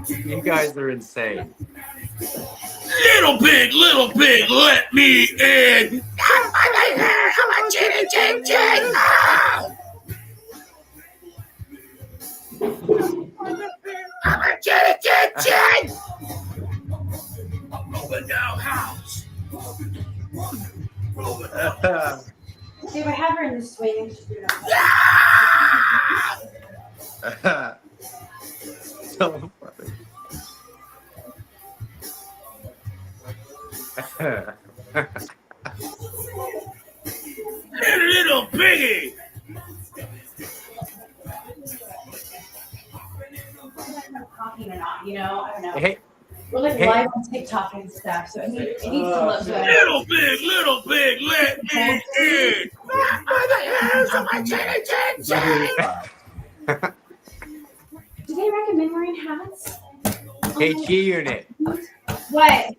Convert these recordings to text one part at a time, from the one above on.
You guys are insane. Little pig, let me in. I'm a chinny chin chin. I'm a chinny chin chin. Open now house. See, if I have her in this way, then she's doing So funny. Little piggy. talking or not, you know? I don't know. Hey, We're like hey. live on TikTok and stuff, so it needs to look good. Little pig, let me in. I'm a chinny chin chin. Do they recommend wearing hats? Hey, G Unit. What?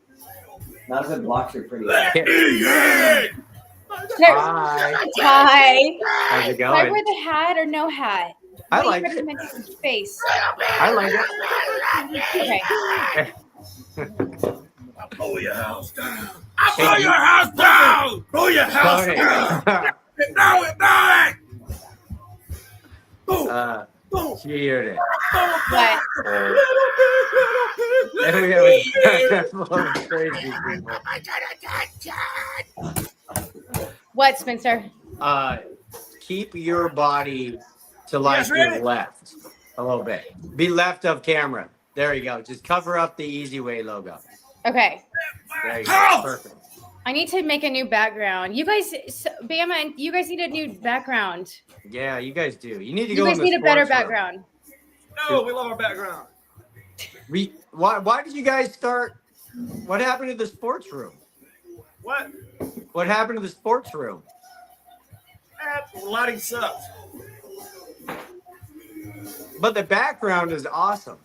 Not if it blocks your pretty Let eye. me in. Hi. Hi. How's it Should I going? wear the hat or no hat? I What do like you it. recommend for your face? I like it. Okay. I'll blow your house down. I'll blow your house down. Blow your house down. Blow it. Boom. Boom. G Unit. What? And we have a full of crazy people. What, Spencer? Keep your body to like Yes, your ready? left a little bit. Be left of camera. There you go. Just cover up the Easy Way logo. Okay. There you go. House. Perfect. I need to make a new background. You guys, Bama, you guys need a new background. Yeah, you guys do. You need to You go guys in the need a better sports room. background. No, we love our background. Why did you guys start? What happened to the sports room? What? What happened to the sports room? Lighting sucks. But the background is awesome.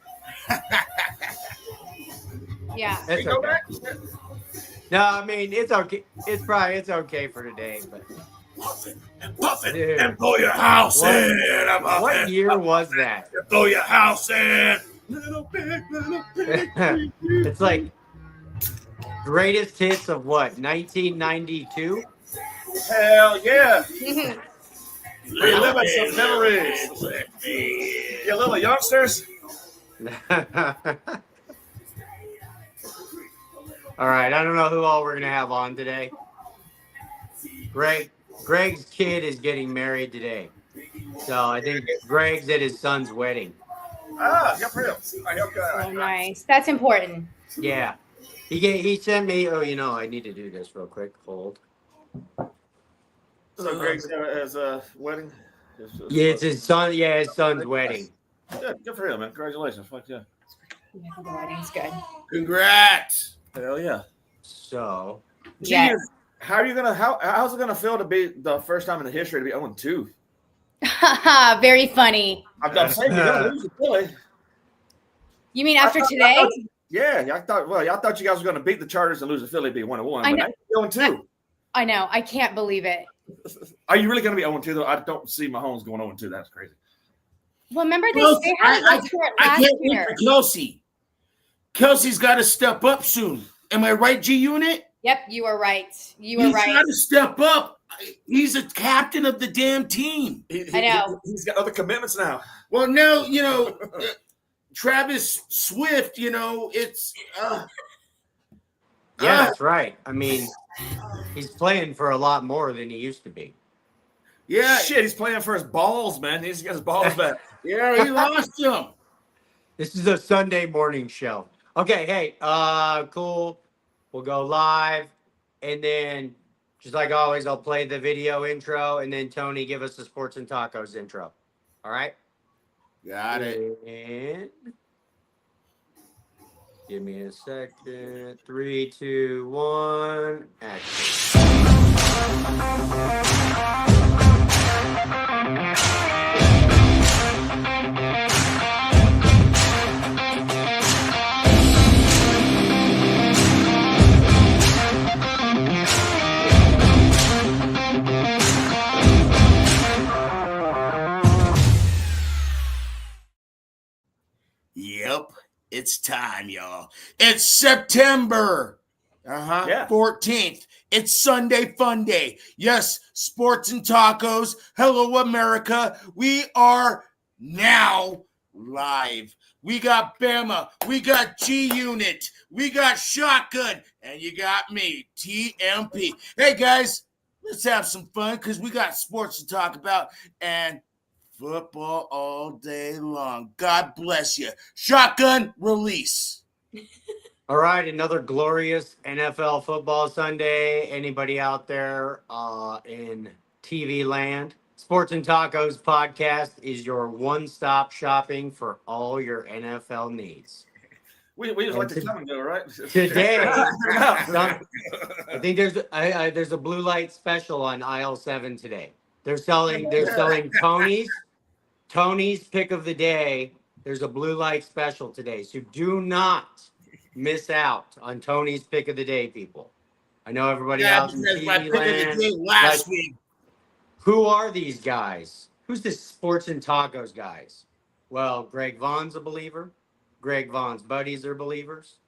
Yeah. It's Go okay. back. No, I mean it's okay. It's okay for today. But Puff it Dude. and blow your house What- in. what year was that? Blow your house in. Little pig. It's like greatest hits of what? 1992. Hell yeah. Mhm. Reliving some memories. Let me in. You little youngsters. All right, I don't know who all we're gonna have on today. Greg's kid is getting married today, so I think Greg's at his son's wedding. Ah, good for him. Oh, nice. That's important. Yeah, he sent me. Oh, you know, I need to do this real quick. Hold. So Greg's has a wedding. Yeah, it's his son. Yeah, his son's wedding. Good for him, man. Congratulations. Fuck yeah. Yeah, the lighting's good. Congrats. Hell yeah. So Yes. How are you gonna? How's it gonna feel to be the first time in the history to be 0-2? Very funny. I'm saying you're gonna lose to Philly. You mean after I today? thought yeah, I thought. Well, y'all thought you guys were gonna beat the Chargers and lose to Philly, be 1-1. I But know. now you're 0-2. I know. I can't believe it. Are you really gonna be 0-2 though? I don't see Mahomes going 0-2. That's crazy. Well, remember they Kelsey, had a I look for it I last can't wait year. for Kelsey. Kelsey's got to step up soon. Am I right, G Unit? Yep, you are right. You are He's right. got to step up. He's a captain of the damn team. I know. He's got other commitments now. Well, now, Travis Swift, it's yeah, that's right. I mean, he's playing for a lot more than he used to be. yeah, Shit, he's playing for his balls, man. He's got his balls back. yeah, he lost him. This is a Sunday morning show. Okay, hey, cool. We'll go live, and then just like always, I'll play the video intro, and then Tony give us the Sports and Tacos intro. All right. Got it. And give me a second. 3, 2, 1, action. It's time, y'all. It's September Yeah. 14th. It's Sunday Fun Day. Yes, sports and tacos. Hello, America. We are now live. We got Bama. We got G-Unit. We got Shotgun. And you got me, TMP. Hey, guys, let's have some fun because we got sports to talk about and football all day long. God bless you. Shotgun, release. All right, another glorious NFL football Sunday. Anybody out there in TV land? Sports and Tacos podcast is your one-stop shopping for all your NFL needs. We just like to come and go, right? Today, I think there's a blue light special on aisle 7 today. They're selling Tony's pick of the day. There's a blue light special today, so do not miss out on Tony's pick of the day, people. I know everybody else in because my TV pick of the land. day last like, week. Who are these guys? Who's this Sports and Tacos guys? Well, Greg Vaughn's a believer. Greg Vaughn's buddies are believers.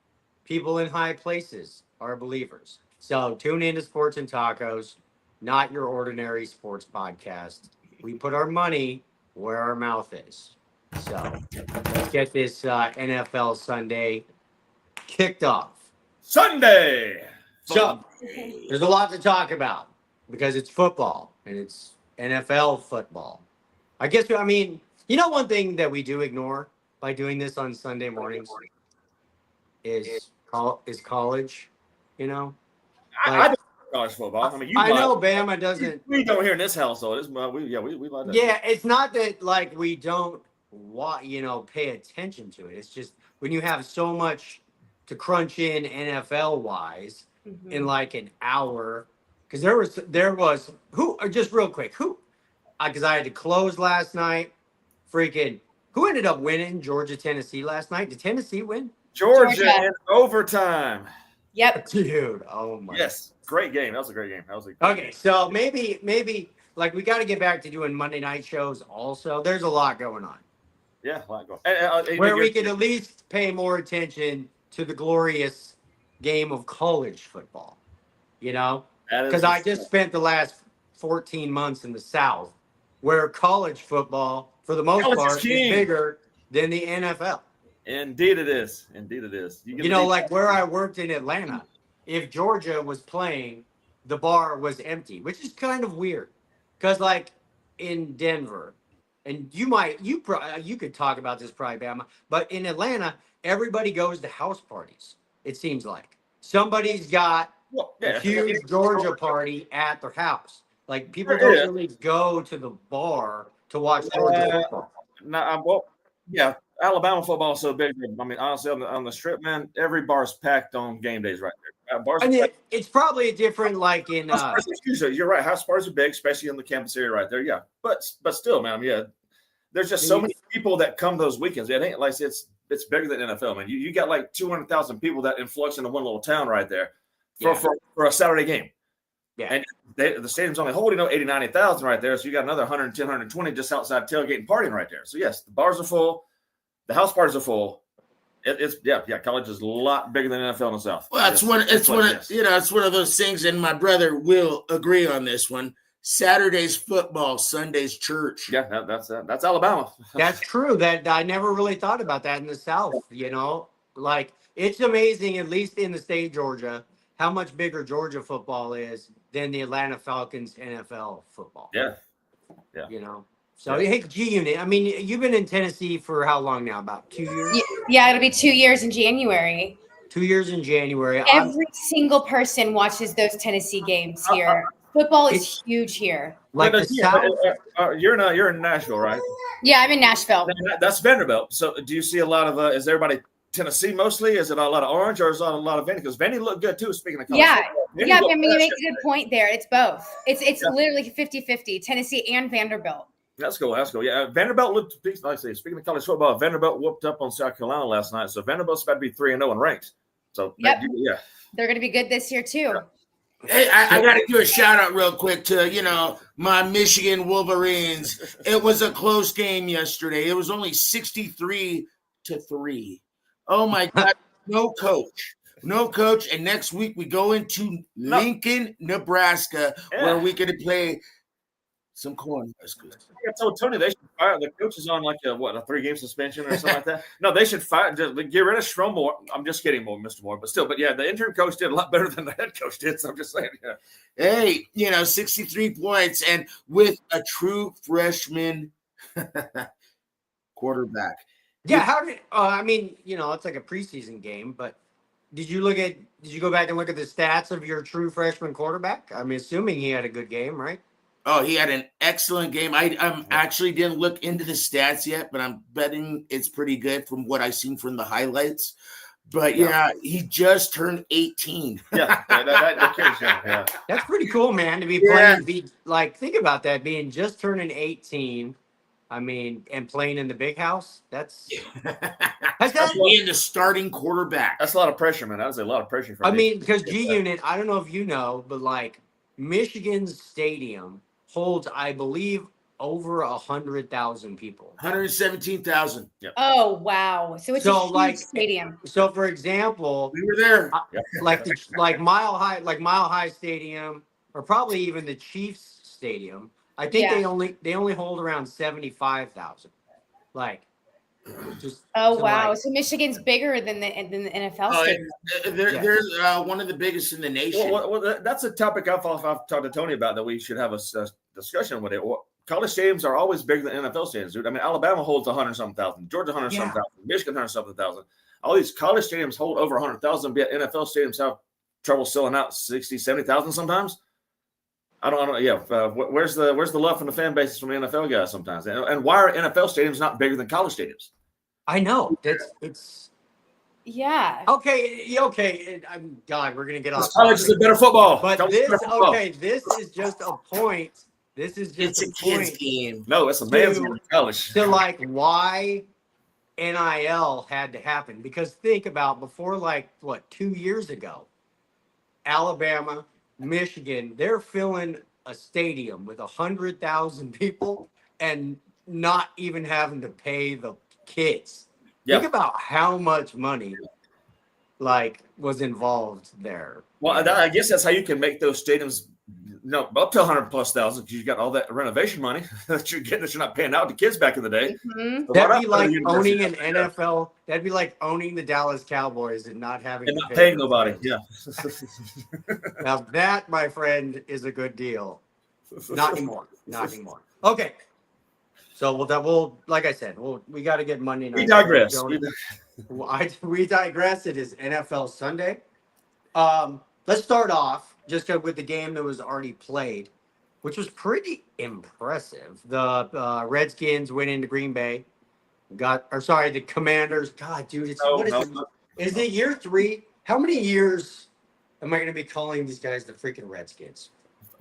People in high places are believers. So tune into Sports and Tacos, not your ordinary sports podcast. We put our money where our mouth is. So let's get this NFL Sunday kicked off. Sunday. So there's a lot to talk about because it's football and it's NFL football. One thing that we do ignore by doing this on Sunday mornings is college, I Like, don't college football. I mean, I know Bama doesn't. We don't hear in this household. We like that. Yeah, it's not that like we don't pay attention to it. It's just when you have so much to crunch in NFL wise in like an hour, because there was just real quick because I had to close last night. Freaking who ended up winning Georgia Tennessee last night? Did Tennessee win? Georgia in overtime. Yep. Dude, oh my. Yes, great game. That was a great game. Okay, so maybe like we got to get back to doing Monday night shows. Also, there's a lot going on. Yeah, a lot going on. Where we could at least pay more attention to the glorious game of college football, because I just spent the last 14 months in the South where college football, for the most part, is bigger than the NFL. Indeed it is. Like where I worked in Atlanta, if Georgia was playing, the bar was empty, which is kind of weird because like in Denver, and you could talk about this probably, Bama, but in Atlanta, everybody goes to house parties. It seems like somebody's got a huge Georgia party at their house. Like people don't really go to the bar to watch Georgia football. Alabama football is so big. I mean, honestly, on the strip, man, every bar's packed on game days right there. It's probably a different like in. You're right. House parties are big, especially in the campus area right there. Yeah, but still, man, there's just so many people that come those weekends. It ain't like it's bigger than NFL, man. You got like 200,000 people that influx into one little town right there for a Saturday game. Yeah, and the stadium's only holding 80,000, 90,000 right there. So you got another 110, 120 just outside tailgating partying right there. So yes, the bars are full, the house parties are full. College is a lot bigger than NFL in the South. Well, it's one of those things, and my brother will agree on this one. Saturday's football, Sunday's church. Yeah, that's Alabama. That's true. That I never really thought about that in the South. Like it's amazing, at least in the state of Georgia, how much bigger Georgia football is than the Atlanta Falcons NFL football. Yeah. So hey, G-Unit. I mean, you've been in Tennessee for how long now? About 2 years? Yeah, it'll be 2 years in January. 2 years in January. Every single person watches those Tennessee games here. Football is huge here. Like the South. You're in Nashville, right? Yeah, I'm in Nashville. That's Vanderbilt. So do you see a lot of? Is everybody Tennessee mostly? Is it a lot of Orange or is it a lot of Vandy? Because Vandy looked good too. Speaking of college, you make a good point there. It's both. It's literally 50-50. Tennessee and Vanderbilt. Let's go. Yeah, Vanderbilt looked. Like I say, speaking of college football, Vanderbilt whooped up on South Carolina last night. So Vanderbilt's about to be 3-0 in ranks. So they're going to be good this year too. Hey, I got to do a shout out real quick to, my Michigan Wolverines. It was a close game yesterday. It was only 63-3. Oh my God, no coach. No coach. And next week we go into Lincoln, Nebraska, where Yeah. we're going to play some corn huskers. I told Tony they should fire the coach is on like a 3-game suspension or something like that. No, they should fire just get rid of Stromore. I'm just kidding, Mr. Moore, but still, yeah, the interim coach did a lot better than the head coach did. So I'm just saying, yeah. Hey, 63 points and with a true freshman quarterback. Yeah, how did I mean, it's like a preseason game, but did you go back and look at the stats of your true freshman quarterback? I'm assuming he had a good game, right? Oh, he had an excellent game. I actually didn't look into the stats yet, but I'm betting it's pretty good from what I've seen from the highlights. But yeah, he just turned 18. Yeah. That's pretty cool, man, to be playing. Think about that, being just turning 18. I mean, and playing in the big house. That's being the starting quarterback. That's a lot of pressure, man. That was a lot of pressure for I me. mean, because G Unit, I don't know if you know, but like Michigan's stadium holds, I believe, over 100,000 people. 117,000. Oh wow! So it's a huge stadium. So, for example, We were there. like Mile High Stadium, or probably even the Chiefs Stadium. I think they only hold around 75,000. Like, just oh wow! So Michigan's bigger than the NFL stadium. They're one of the biggest in the nation. Well, that's a topic I've talked to Tony about that we should have a discussion with it. College stadiums are always bigger than NFL stadiums, dude. I mean, Alabama holds 100-something thousand, Georgia 100-something thousand, Michigan 100-something thousand. All these college stadiums hold over 100,000, but NFL stadiums have trouble selling out 60, 70,000 sometimes. I don't. Yeah, where's the love from the fan bases from the NFL guys sometimes? And why are NFL stadiums not bigger than college stadiums? I know it's. Yeah. Okay. God, we're gonna get off. College is a better football. But this is just a point. This is just a kid's game. No, it's a man's game in college. So, like, why NIL had to happen? Because think about before, 2 years ago, Alabama, Michigan, they're filling a stadium with 100,000 people and not even having to pay the kids. Yeah. Think about how much money was involved there. Well, I guess that's how you can make those stadiums up to 100+ thousand, because you got all that renovation money that you're getting that you're not paying out to kids back in the day. Mm-hmm. That'd be like owning an NFL. That'd be like owning the Dallas Cowboys and not having and to not pay paying nobody. Yeah. Now that, my friend, is a good deal. Not anymore. Not anymore. Okay. So we'll like I said, we got to get Monday night. We digress. We digress. It is NFL Sunday. Let's start off just with the game that was already played, which was pretty impressive. The Redskins went into Green Bay. The Commanders. God, dude, is it year 3? How many years am I going to be calling these guys the freaking Redskins?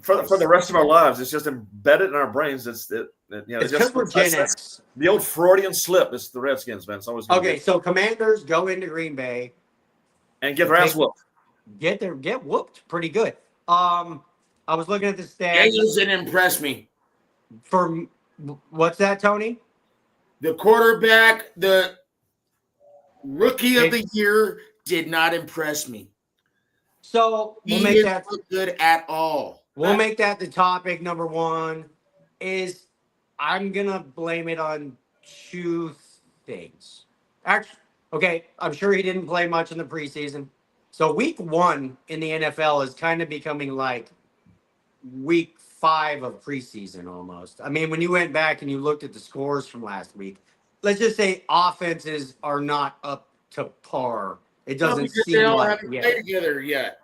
For the rest of our lives, it's just embedded in our brains. It's because we're Gen X. The old Freudian slip. It's the Redskins, man. It's always okay. So Commanders go into Green Bay and get their ass whooped. Get whooped pretty good. I was looking at the stats. Daniels didn't impress me. For what's that, Tony? The quarterback, the rookie of the year, did not impress me. So he didn't look good at all. We'll make that the topic number 1. Is I'm gonna blame it on 2 things. Actually, okay, I'm sure he didn't play much in the preseason. So week 1 in the NFL is kind of becoming like week 5 of preseason almost. I mean, when you went back and you looked at the scores from last week, let's just say offenses are not up to par. It doesn't seem they all like haven't played together yet.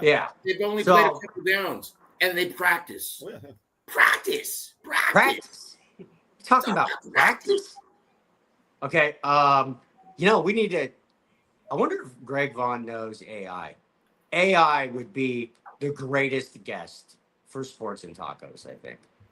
Yeah. They've only played a couple downs, and they practice. Practice. Talking about practice? Okay. We need to. I wonder if Greg Vaughn knows AI. AI would be the greatest guest for Sports and Tacos,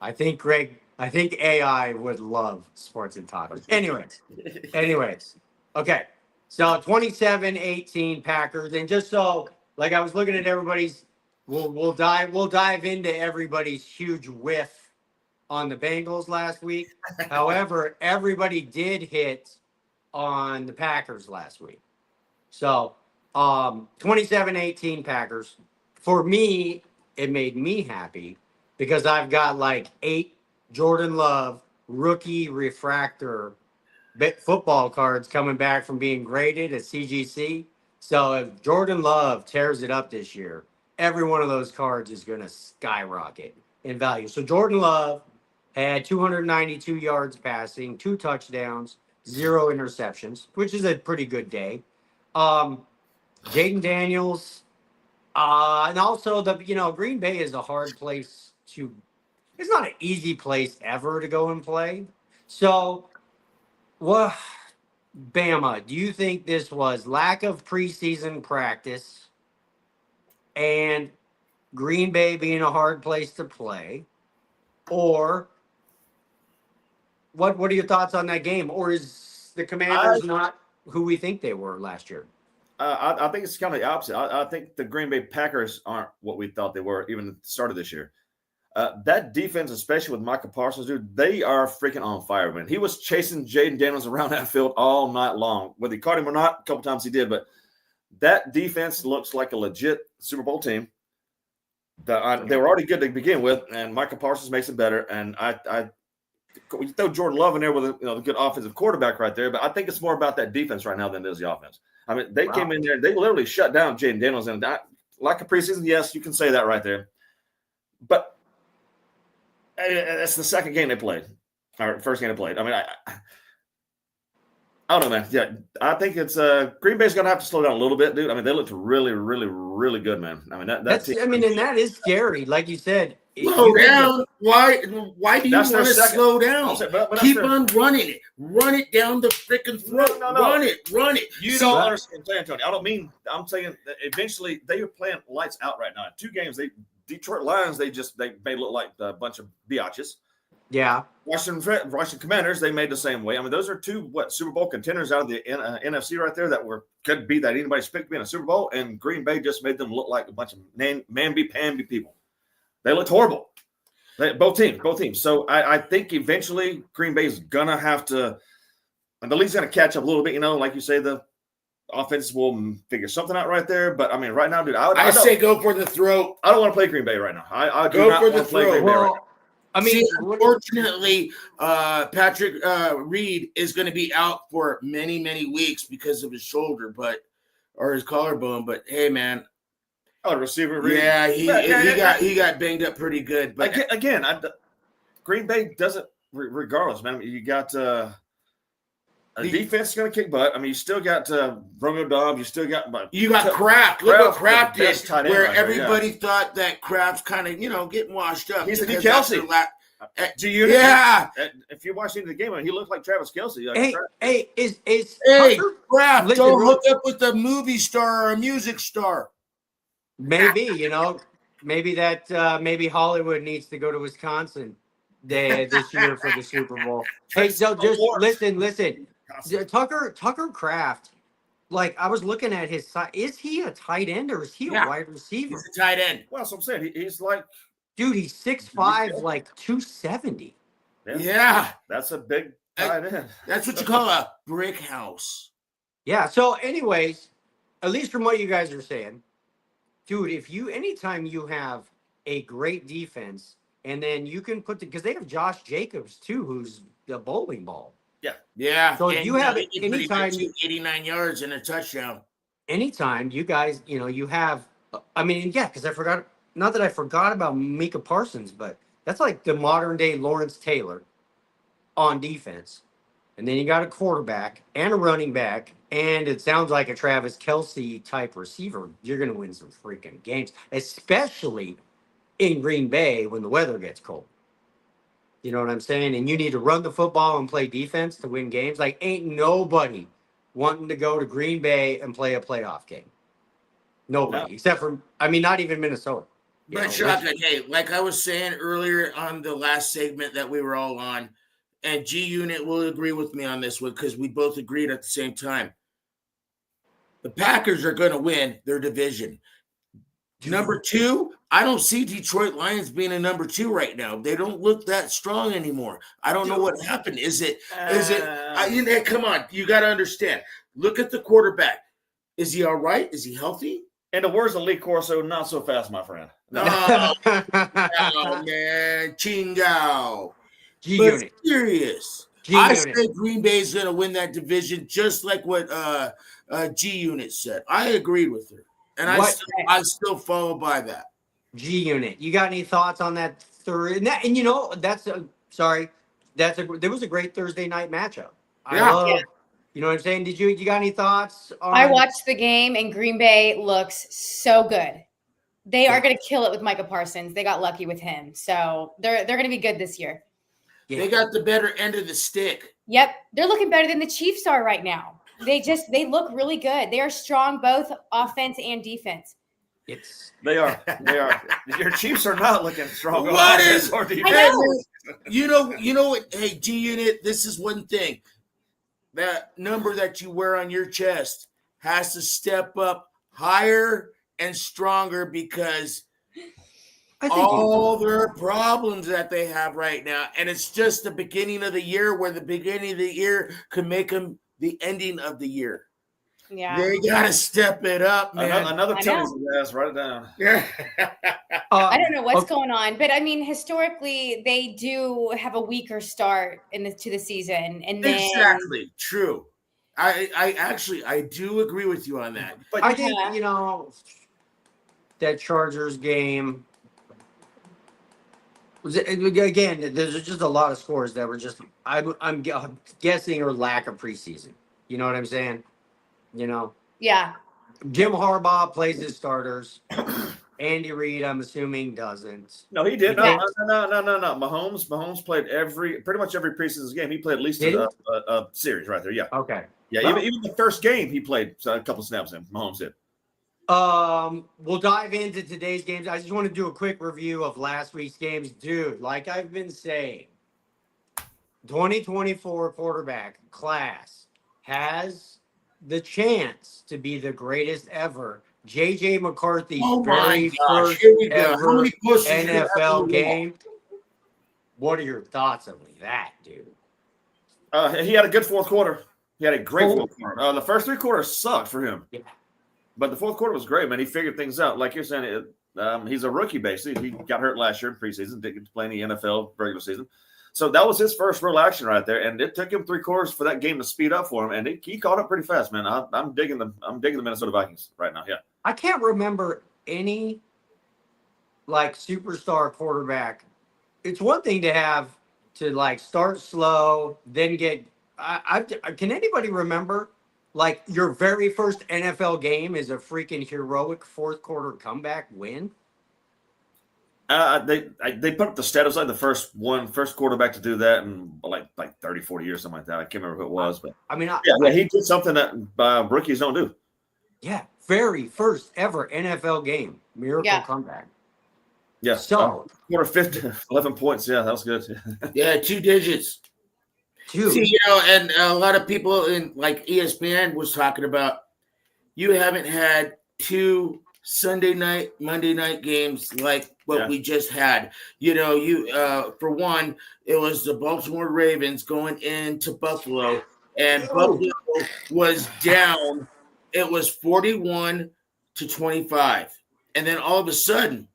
I think AI would love Sports and Tacos. Anyways. Okay. So 27-18 Packers. And just so, I was looking at everybody's, we'll dive into everybody's huge whiff on the Bengals last week. However, everybody did hit on the Packers last week. So 27-18 Packers. For me, it made me happy because I've got like 8 Jordan Love rookie refractor football cards coming back from being graded at CGC. So if Jordan Love tears it up this year, every one of those cards is going to skyrocket in value. So Jordan Love had 292 yards passing, 2 touchdowns, 0 interceptions, which is a pretty good day. Jaden Daniels, and also Green Bay is a hard place to. It's not an easy place ever to go and play. So, what, Bama? Do you think this was lack of preseason practice and Green Bay being a hard place to play, or what are your thoughts on that game? Or is the Commanders not who we think they were last year? I think it's kind of the opposite. I think the Green Bay Packers aren't what we thought they were even at the start of this year. That defense, especially with Micah Parsons, dude, they are freaking on fire, man. He was chasing Jaden Daniels around that field all night long. Whether he caught him or not, a couple times he did. But that defense looks like a legit Super Bowl team. They were already good to begin with, and Micah Parsons makes it better. And you throw Jordan Love in there with a good offensive quarterback right there, but I think it's more about that defense right now than it is the offense. I mean, they came in there, they literally shut down Jaden Daniels, and like a preseason, yes, you can say that right there. But that's the second game they played, or first game they played. I mean, I don't know, man. Yeah, I think it's Green Bay's going to have to slow down a little bit, dude. I mean, they looked really, really, really good, man. I mean, that's team, and that is scary, like you said. Slow down. Why do you want to slow down? But keep on running it. Run it down the freaking throat. No. Run it. You don't understand, Tony. I'm saying that eventually they are playing lights out right now. 2 games, Detroit Lions, they made look like a bunch of biatches. Yeah. Washington Commanders, they made the same way. I mean, those are 2 Super Bowl contenders out of the NFC right there that could be that anybody's picked to be in a Super Bowl, and Green Bay just made them look like a bunch of mamby-pamby people. They looked horrible. Both teams. So I think eventually Green Bay's gonna have to, and the league's gonna catch up a little bit. Like you say, the offense will figure something out right there. But I mean, right now, dude, I say go for the throat. I don't want to play Green Bay right now. I do go not for want the to play throat. Green Bay right now. I mean, unfortunately, Patrick Reed is going to be out for many, many weeks because of his shoulder, or his collarbone. But hey, man, receiver Reed. Yeah, he got banged up pretty good. But again, Green Bay doesn't. Regardless, man, you got a defense is going to kick butt. I mean, you still got Romeo Dobbs. You still got Kraft. Look what Kraft did, where right everybody thought that Kraft's kind of getting washed up. He's the new Kelsey. Do you? Yeah. If you watch the game, he looked like Travis Kelsey. Kraft, don't hook up with a movie star or a music star. Maybe maybe Hollywood needs to go to Wisconsin this year for the Super Bowl. Hey, so just listen. Tucker Kraft, like I was looking at his side. Is he a tight end or is he a wide receiver? He's a tight end. Well, that's what I'm saying. He's like, dude, he's 6'5", like 270. Yeah, that's a big tight end. That's what you call a brick house. Yeah. So, anyways, at least from what you guys are saying, dude, anytime you have a great defense, and then you can because they have Josh Jacobs too, who's the bowling ball. Yeah. So if you have anytime 89 yards and a touchdown. Anytime you guys, you have. I mean, yeah, because I forgot. Not that I forgot about Micah Parsons, but that's like the modern day Lawrence Taylor on defense, and then you got a quarterback and a running back, and it sounds like a Travis Kelsey type receiver. You're going to win some freaking games, especially in Green Bay when the weather gets cold. You know what I'm saying? And you need to run the football and play defense to win games. Like, ain't nobody wanting to go to Green Bay and play a playoff game. Nobody, except for, not even Minnesota. But shotgun, hey, like I was saying earlier on the last segment that we were all on, and G Unit will agree with me on this one because we both agreed at the same time. The Packers are going to win their division. Number 2, I don't see Detroit Lions being a number 2 right now. They don't look that strong anymore. I don't know what happened. Is it? Come on, you got to understand. Look at the quarterback. Is he all right? Is he healthy? In the words of Lee Corso, not so fast, my friend. No, oh, man, Chingao. G But unit. serious. G I unit. say Green Bay is going to win that division, just like what G Unit said. I agreed with her, and I still follow by that. G unit. You got any thoughts on that third? And you know, there was a great Thursday night matchup. Yeah. You know what I'm saying? You got any thoughts on I watched the game, and Green Bay looks so good. They are going to kill it with Micah Parsons. They got lucky with him, so they're going to be good this year. Yeah. They got the better end of the stick. Yep, they're looking better than the Chiefs are right now. They look really good. They are strong both offense and defense. They are. Your Chiefs are not looking strong. What is? Or defense. I know. You know what? Hey, G Unit, this is one thing. That number that you wear on your chest has to step up higher and stronger because all their problems that they have right now, and it's just the beginning of the year, where the beginning of the year could make them the ending of the year. Yeah, They gotta step it up, man. Another I Tony's ass. Write it down. Yeah. I don't know what's going on, but I mean, historically, they do have a weaker start to the season, and then Exactly. True. I do agree with you on that. But I think that Chargers game. Again, there's just a lot of scores that were just I'm guessing or lack of preseason. You know what I'm saying? You know, yeah, Jim Harbaugh plays his starters. Andy Reid, I'm assuming, doesn't. No, he did. Yeah. No. Mahomes played pretty much every preseason game. He played at least a series right there. Yeah. Okay. Yeah. Well, even the first game he played a couple snaps in. Mahomes did. We'll dive into today's games. I just want to do a quick review of last week's games. Dude, like I've been saying, 2024 quarterback class has the chance to be the greatest ever. JJ McCarthy's very first Here we go. How ever many pushes do you have on NFL the game. What are your thoughts on that, dude? He had a good fourth quarter. He had a great fourth quarter. The first three quarters sucked for him. Yeah. But the fourth quarter was great, man. He figured things out. Like you're saying, he's a rookie, basically. He got hurt last year in preseason, didn't get to play in the NFL regular season. So that was his first real action right there. And it took him three quarters for that game to speed up for him. And he caught up pretty fast, man. I'm digging the Minnesota Vikings right now. Yeah. I can't remember any like superstar quarterback. It's one thing to have to like start slow, then get. Can anybody remember like your very first NFL game is a freaking heroic fourth quarter comeback win? They put up the stat. It was like the first quarterback to do that in like 30, 40 years, something like that. I can't remember who it was, but I mean, he did something that rookies don't do. Yeah, very first ever NFL game, miracle comeback. Yeah, So quarter 50, 11 points. Yeah, that was good. Yeah, 2 digits. two. See, and a lot of people in like ESPN was talking about you haven't had 2 Sunday night, Monday night games like what we just had. For one, it was the Baltimore Ravens going into Buffalo, and Buffalo was down. It was 41-25, and then all of a sudden,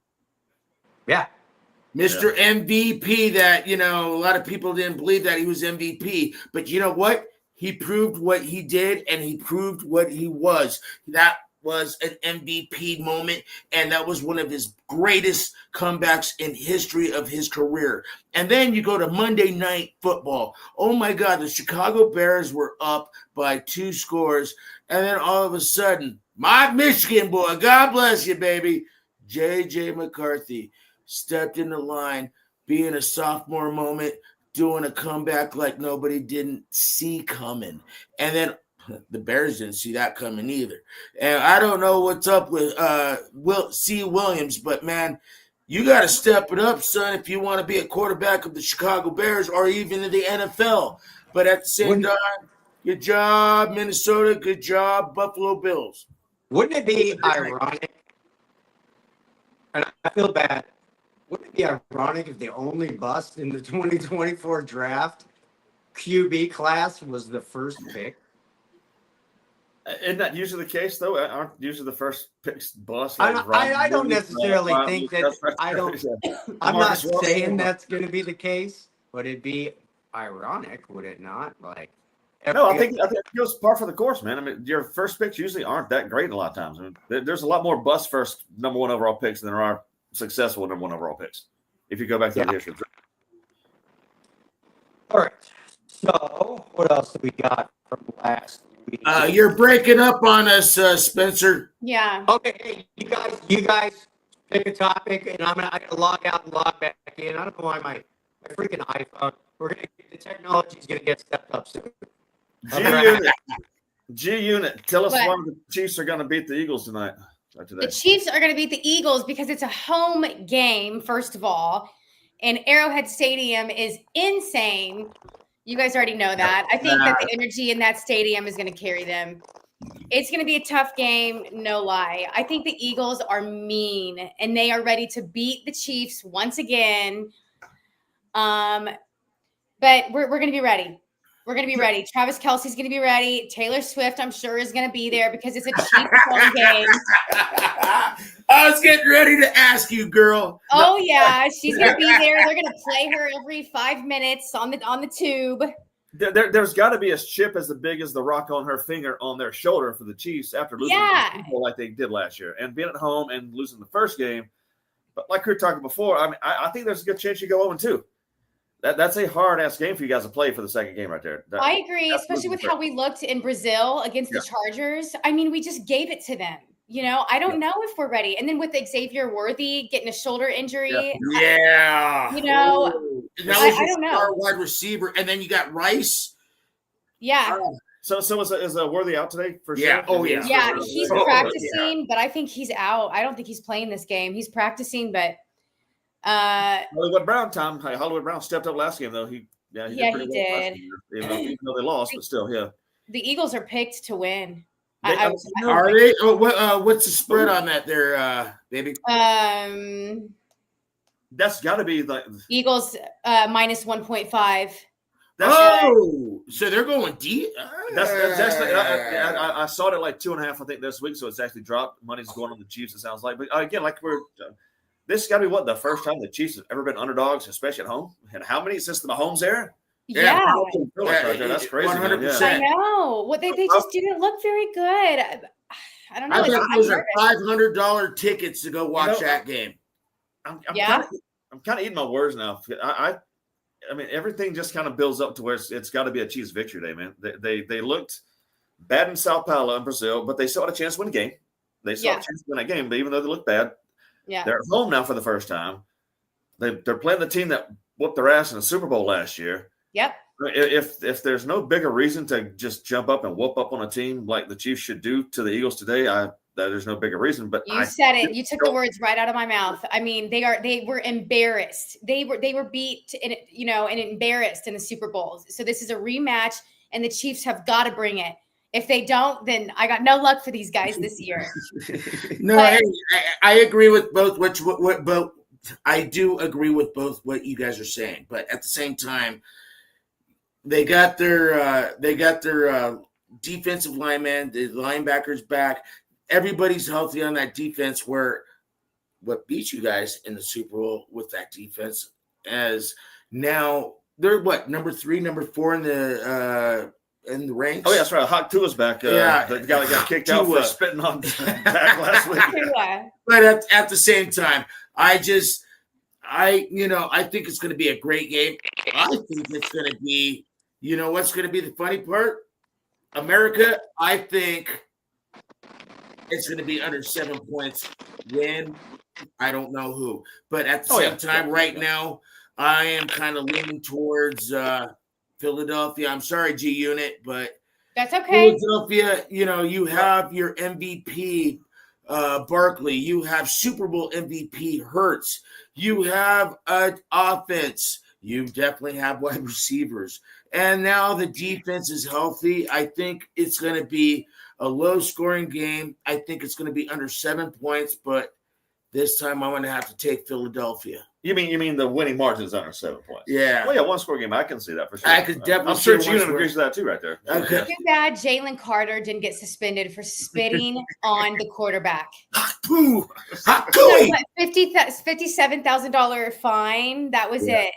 Mr. MVP that, a lot of people didn't believe that he was MVP. But you know what? He proved what he did, and he proved what he was. That was an MVP moment, and that was one of his greatest comebacks in history of his career. And then you go to Monday Night Football. Oh, my God, the Chicago Bears were up by 2 scores, and then all of a sudden, my Michigan boy, God bless you, baby, J.J. McCarthy stepped in the line, being a sophomore moment, doing a comeback like nobody didn't see coming. And then the Bears didn't see that coming either. And I don't know what's up with C. Williams, but, man, you got to step it up, son, if you want to be a quarterback of the Chicago Bears or even in the NFL. But at the same time, good job, Minnesota. Good job, Buffalo Bills. Wouldn't it be ironic? And I feel bad. Wouldn't it be ironic if the only bust in the 2024 draft QB class was the first pick? Isn't that usually the case, though? Aren't usually the first picks bust? I don't necessarily think that. I don't. I'm not saying that's going to be the case, but it'd be ironic, would it not? Like, No, I think it goes par for the course, man. I mean, your first picks usually aren't that great a lot of times. I mean, there's a lot more bust first number one overall picks than there are successful number one overall picks. If you go back to the history. All right. So, what else do we got from last week? You're breaking up on us, Spencer. Yeah. Okay, hey, you guys pick a topic, and I gotta log out and log back in. I don't know why my freaking iPhone. The technology's gonna get stepped up soon. G Unit, tell us What? why the Chiefs are going to beat the Eagles tonight. The Chiefs are going to beat the Eagles because it's a home game, first of all, and Arrowhead Stadium is insane. You guys already know that. I think that the energy in that stadium is going to carry them. It's going to be a tough game, no lie. I think the Eagles are mean, and they are ready to beat the Chiefs once again. But we're going to be ready. We're going to be ready. Travis Kelce's going to be ready. Taylor Swift, I'm sure, is going to be there because it's a Chiefs home game. I was getting ready to ask you, girl. Oh yeah, she's gonna be there. They're gonna play her every 5 minutes on the tube. There's got to be a chip as big as the rock on her finger on their shoulder for the Chiefs after losing the Super Bowl like they did last year and being at home and losing the first game. But like we were talking before, I mean, I think there's a good chance you go 0-2. That's a hard ass game for you guys to play for the second game right there. I agree, especially with how we looked in Brazil against the Chargers. I mean, we just gave it to them. You know, I don't know if we're ready. And then with Xavier Worthy getting a shoulder injury, yeah, you know, I don't know. Our wide receiver, and then you got Rice. Yeah. So is Worthy out today for sure? Yeah. Oh yeah. Yeah, he's practicing, but I think he's out. I don't think he's playing this game. He's practicing, but Hollywood Brown, Hollywood Brown stepped up last game though. He did. Even though they lost, but still, yeah. The Eagles are picked to win. Are they? What's the spread on that there, baby? That's got to be like Eagles minus 1.5. So they're going deep. That's actually I saw it at like 2.5. I think this week, so it's actually dropped. Money's going on the Chiefs. It sounds like, but again, like this has got to be the first time the Chiefs have ever been underdogs, especially at home. And how many since the Mahomes era? Yeah. Right there. That's crazy. 100%. I know. They just didn't look very good. I don't know. I thought those are $500 tickets to go watch that game. I'm kind of eating my words now. I mean, everything just kind of builds up to where it's got to be a Chiefs victory day, man. They looked bad in Sao Paulo in Brazil, but they still had a chance to win a game. They still had a chance to win a game, but even though they look bad, they're at home now for the first time. They're playing the team that whooped their ass in the Super Bowl last year. Yep. If there's no bigger reason to just jump up and whoop up on a team like the Chiefs should do to the Eagles today, there's no bigger reason. But you said it. You took the words right out of my mouth. I mean, they were embarrassed. They were beat and embarrassed in the Super Bowls. So this is a rematch, and the Chiefs have got to bring it. If they don't, then I got no luck for these guys this year. No, I agree with both. I do agree with both what you guys are saying, but at the same time, they got their defensive lineman, the linebackers back. Everybody's healthy on that defense. Where what beat you guys in the Super Bowl with that defense, as now they're number 3, number 4 in the ranks. Oh yeah, that's right. Hawk Tua's back. The guy that got kicked out for spitting on back last week. But at the same time, I think it's going to be a great game. I think it's going to be, what's going to be the funny part? America, I think it's going to be under 7 points win. I don't know who. But at the same time, right now, I am kind of leaning towards Philadelphia. I'm sorry, G Unit, but that's okay. Philadelphia, you have your MVP, Barkley. You have Super Bowl MVP Hurts. You have an offense. You definitely have wide receivers. And now the defense is healthy. I think it's going to be a low-scoring game. I think it's going to be under 7 points, but this time I'm going to have to take Philadelphia. You mean the winning margin is under 7 points? Yeah. Well, yeah, one score game. I can see that for sure. I could definitely I'm sure see Gino one score. agrees with that too, right there. Okay. Too bad Jalen Carter didn't get suspended for spitting on the quarterback. Pooh. So Hooey. what, $57,000 fine. That was Yeah. it.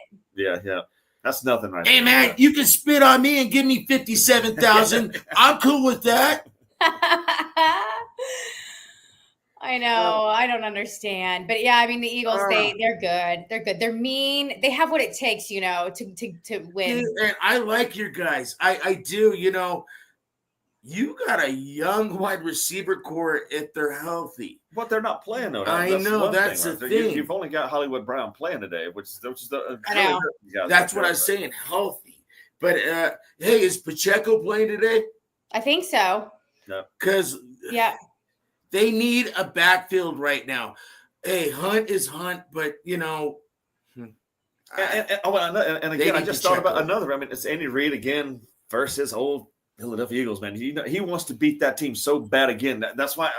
Yeah. That's nothing right Hey there. man, you can spit on me and give me 57,000. I'm cool with that. I know. I don't understand. But yeah, I mean the Eagles, they're good. They're good. They're mean. They have what it takes, to win. Dude, and I like your guys. I do. You got a young wide receiver core if they're healthy. But they're not playing though. I know, one that's thing, the right there. thing. You've only got Hollywood Brown playing today, which is the. I know. That's what I was saying, healthy. But hey, is Pacheco playing today? I think so. Because Yeah. they need a backfield right now. Hey, Hunt is Hunt, but And They again, I need just to thought check about on. another. I mean, it's Andy Reid again versus old Philadelphia Eagles, man. He wants to beat that team so bad again. That's why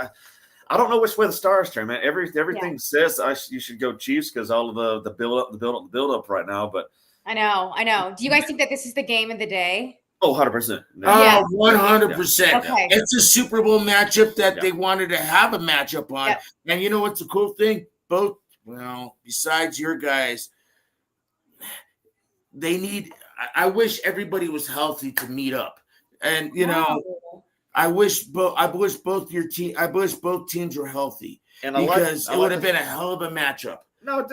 I don't know which way the stars turn, man. Everything says you should go Chiefs because all of the build up right now. But I know. Do you guys think that this is the game of the day? 100%. Yeah. 100%. Okay. It's a Super Bowl matchup that Yeah. they wanted to have a matchup on. Yep. And you know what's the cool thing? Besides your guys, they need – I wish everybody was healthy to meet up. And, I wish both teams were healthy And because it would have been a hell of a matchup. No,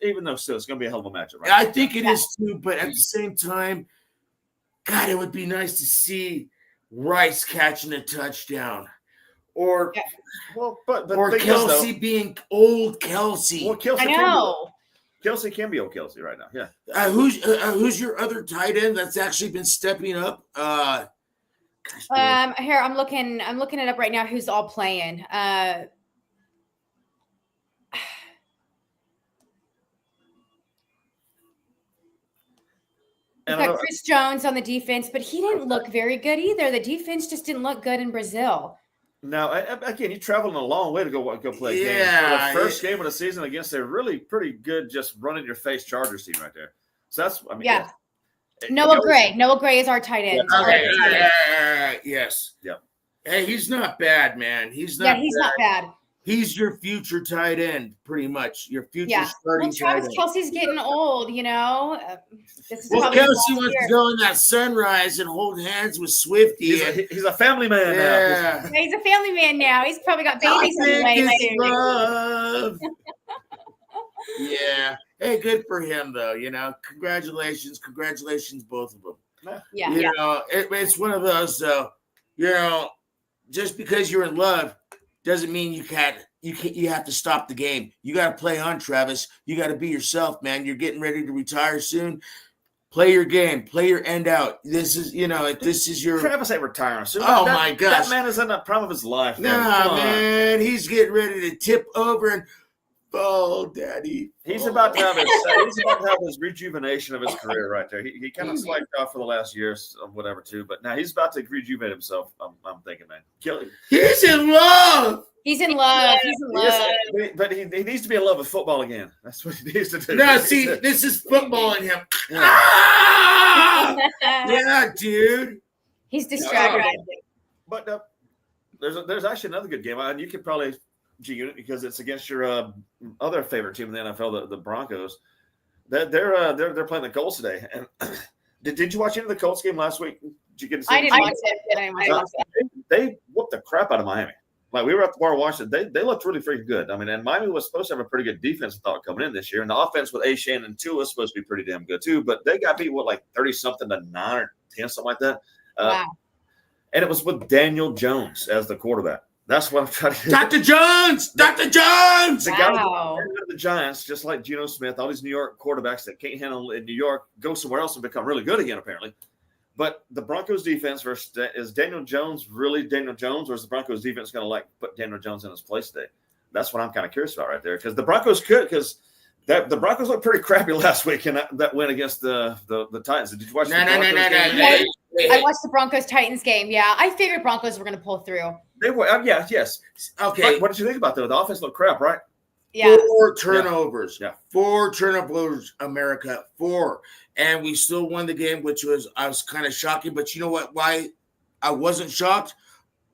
even though still it's going to be a hell of a matchup, right? I think it is too, but at the same time, God, it would be nice to see Rice catching a touchdown, or Well, but or thing is, Kelsey being old Kelsey. well, Kelsey I know. Kelsey can be old Kelsey right now. Yeah. Who's your other tight end that's actually been stepping up? Here I'm looking it up right now. Who's all playing? We've got Chris Jones on the defense, but he didn't look very good either. The defense just didn't look good in Brazil. Now, again, you're traveling a long way to go play a game. Yeah, For the first game of the season against a really pretty good, just running your face Chargers team right there. So that's, I mean, Yeah. Noah Gray is our tight end. Yes. Yeah. Hey, he's not bad, man. He's not bad. He's your future tight end, pretty much. Your future Yeah. starting Well, Travis tight end. Kelsey's getting old, This is Well, probably his Kelsey last wants year. to go in that sunrise and hold hands with Swifty. He's a family man now. Yeah. Yeah, he's a family man now. He's probably got babies I think anyway. it's love. Yeah. Hey, good for him, though. Congratulations, both of them. Yeah. It's one of those, though. Just because you're in love doesn't mean you have to stop the game. You got to play on, Travis. You got to be yourself, man. You're getting ready to retire soon. Play your game. Play your end out. This is your. Travis ain't retiring soon. Oh, my gosh. That man is in the prime of his life. Nah, man. He's getting ready to tip over and fall, Daddy. He's about to have his rejuvenation of his career right there. He kind of slacked off for the last years or whatever too, but now he's about to rejuvenate himself. I'm thinking, man. He's in love. He's in love. But he needs to be in love with football again. That's what he needs to do. No, see, this is football in him. Yeah. Ah! Yeah, dude. He's distracted. But there's actually another good game, and you could probably G-Unit because it's against your other favorite team in the NFL, the Broncos. They're playing the Colts today. And did you watch any of the Colts game last week? Did you get to see I didn't watch it. They whooped the crap out of Miami. Like we were at the bar watching, they looked really freaking good. I mean, and Miami was supposed to have a pretty good defense, I thought, coming in this year. And the offense with Achane and Tua is supposed to be pretty damn good too. But they got beat with like 30-something to 9 or 10, something like that. Wow. And it was with Daniel Jones as the quarterback. That's what I'm trying to do. Dr. Jones! Dr. Jones! The guy Wow. the Giants, just like Geno Smith, all these New York quarterbacks that can't handle in New York, go somewhere else and become really good again, apparently. But the Broncos defense is Daniel Jones really Daniel Jones, or is the Broncos defense going to put Daniel Jones in his place today? That's what I'm kind of curious about right there, because the Broncos could, because the Broncos looked pretty crappy last week in that win against the Titans. Did you watch the Broncos game? I watched the Broncos Titans game. Yeah, I figured Broncos were going to pull through. They were, yes. Okay. What did you think about that? The offense looked crap, right? Yeah. 4 turnovers. Yeah. 4 turnovers, America. 4. And we still won the game, which I was kind of shocking. But you know what? Why I wasn't shocked?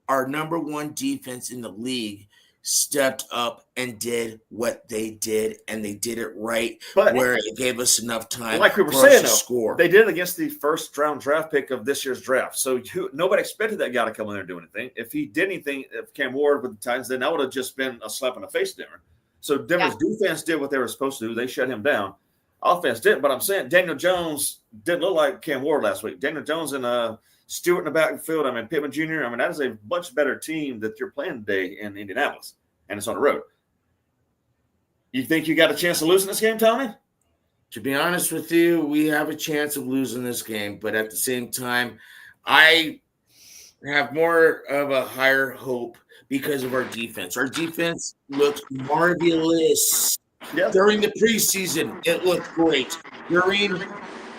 Our number 1 defense in the league stepped up and did what they did, and they did it right, But where it gave us enough time like we were for us saying, to though, score. they did it against the first round draft pick of this year's draft. So nobody expected that guy to come in there and do anything. If he did anything, if Cam Ward with the Titans, then that would have just been a slap in the face to Denver. So Denver's defense did what they were supposed to do. They shut him down. Offense didn't, but I'm saying Daniel Jones didn't look like Cam Ward last week. Daniel Jones and Stewart in the backfield. I mean, Pittman Jr. I mean, that is a much better team that you're playing today in Indianapolis, and it's on the road. You think you got a chance of losing this game, Tony? To be honest with you, we have a chance of losing this game, but at the same time, I have more of a higher hope because of our defense. Our defense looked marvelous. Yeah. During the preseason, it looked great. During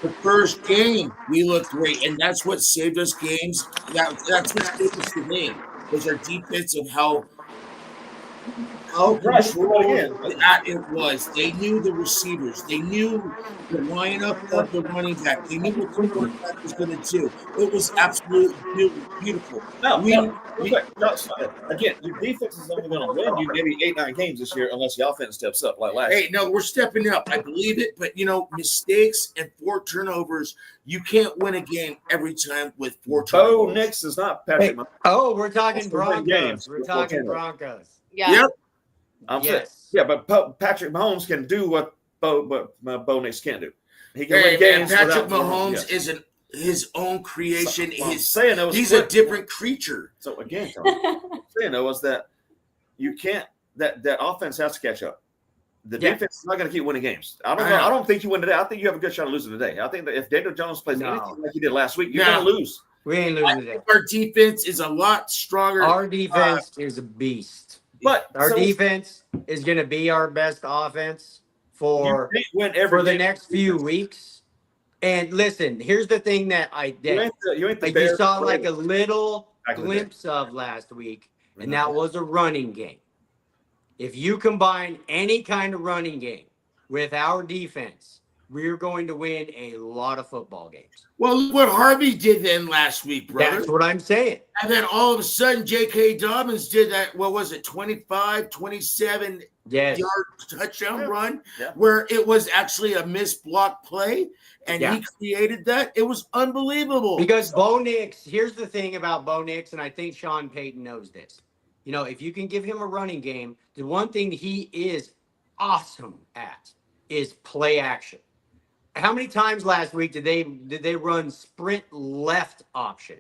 the first game, we looked great, and that's what saved us games. That's what saved us the game, was our defense and how controlled that it was. They knew the receivers. They knew the lineup of the running back. They knew what the quarterback was going to do. It was absolutely beautiful. Again, your defense is only going to win you maybe 8-9 games this year unless the offense steps up like last year. Hey, no, we're stepping up. I believe it. But, mistakes and 4 turnovers, you can't win a game every time with 4 turnovers. Bo Nix is not Patrick. We're talking Broncos. We're talking Broncos. Yeah. Yep. I'm saying, but Patrick Mahomes can do what Bo Nix can't do. He can win games. Patrick Mahomes is his own creation. He's a different creature. So again, Tony, what I'm saying though is that you can't. That offense has to catch up. The defense is not going to keep winning games. I don't know. I don't think you win today. I think you have a good shot of losing today. I think that if Daniel Jones plays anything like he did last week, you're going to lose. We ain't losing today. Our defense is a lot stronger. Our defense is a beast. But our defense is going to be our best offense for the next few weeks. And listen, here's the thing that I did. You saw like a little glimpse of last week, and that was a running game. If you combine any kind of running game with our defense, we're going to win a lot of football games. Well, look what Harvey did then last week, brother. That's what I'm saying. And then all of a sudden, J.K. Dobbins did that, 25, 27 yard touchdown run, where it was actually a missed block play, and he created that. It was unbelievable. Because Bo Nix, here's the thing about Bo Nix, and I think Sean Payton knows this. If you can give him a running game, the one thing he is awesome at is play action. How many times last week did they run sprint left option?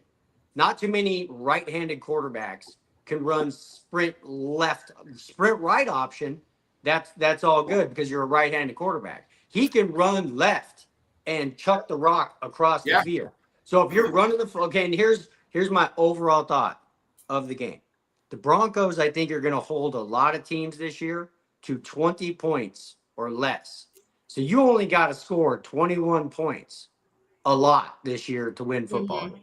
Not too many right-handed quarterbacks can run sprint right option. That's all good because you're a right-handed quarterback. He can run left and chuck the rock across the field. So if you're running and here's my overall thought of the game. The Broncos, I think, are going to hold a lot of teams this year to 20 points or less. So you only got to score 21 points a lot this year to win football games.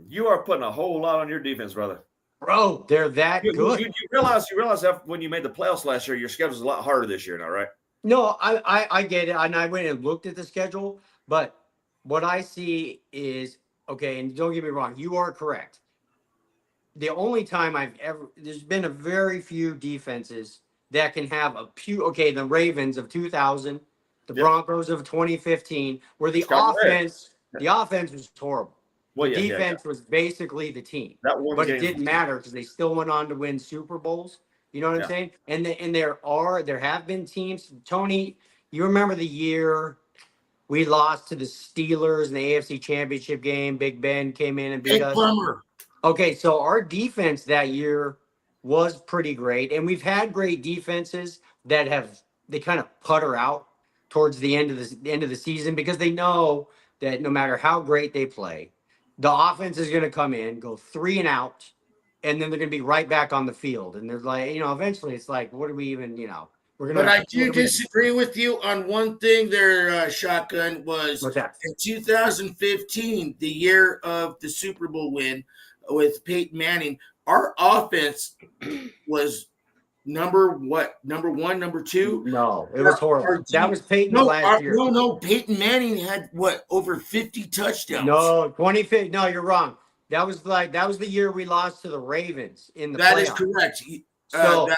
You are putting a whole lot on your defense, brother. Bro, they're that good. You realize that when you made the playoffs last year, your schedule's a lot harder this year now, right? No, I get it. And I went and looked at the schedule. But what I see is, okay, and don't get me wrong, you are correct. The only time there's been a very few defenses that can have the Ravens of 2000, the Broncos of 2015, where the offense was horrible. Well, the defense was basically the team. But it didn't matter because they still went on to win Super Bowls. You know what I'm saying? And there have been teams. Tony, you remember the year we lost to the Steelers in the AFC Championship game? Big Ben came in and beat us. Plumber. Okay, so our defense that year was pretty great, and we've had great defenses that they kind of putter out towards the end of the season because they know that no matter how great they play, the offense is going to come in, go 3 and out, and then they're going to be right back on the field. And they're like, eventually it's like, what do we even, we're going to. But I do disagree with you on one thing there, Shotgun, was What's that? In 2015, the year of the Super Bowl win with Peyton Manning, our offense was number what? Number one, number two? No, it was horrible. That was Peyton's last year. No. Peyton Manning had what, over 50 touchdowns. No, 2015. No, you're wrong. That was the year we lost to the Ravens in the That playoffs. is correct. So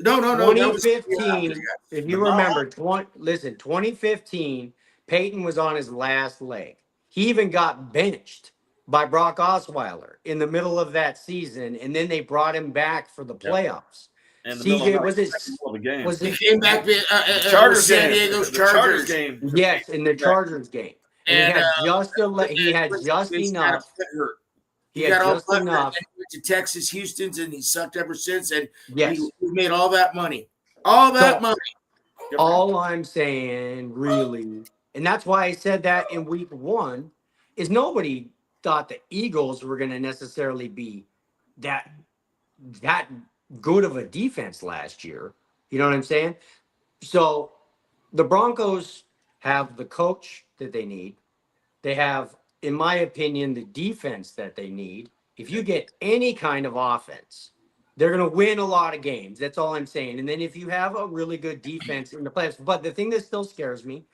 no. 2015. If you remember, 2015, Peyton was on his last leg. He even got benched by Brock Osweiler in the middle of that season, and then they brought him back for the playoffs. And CJ was it? the game. Was He it? came back Chargers San game. Diego's The Chargers Chargers. game. Yes, in the Chargers game. And he had just enough. He had got all just that, enough. and he went to Texas, Houston's, and he sucked ever since. And Yes. he made all that money. All that So- money. All I'm saying, really, and that's why I said that in week one, is nobody thought the Eagles were going to necessarily be that good of a defense last year. You know what I'm saying? So the Broncos have the coach that they need. They have, in my opinion, the defense that they need. If you get any kind of offense, they're going to win a lot of games. That's all I'm saying. And then if you have a really good defense in the playoffs, but the thing that still scares me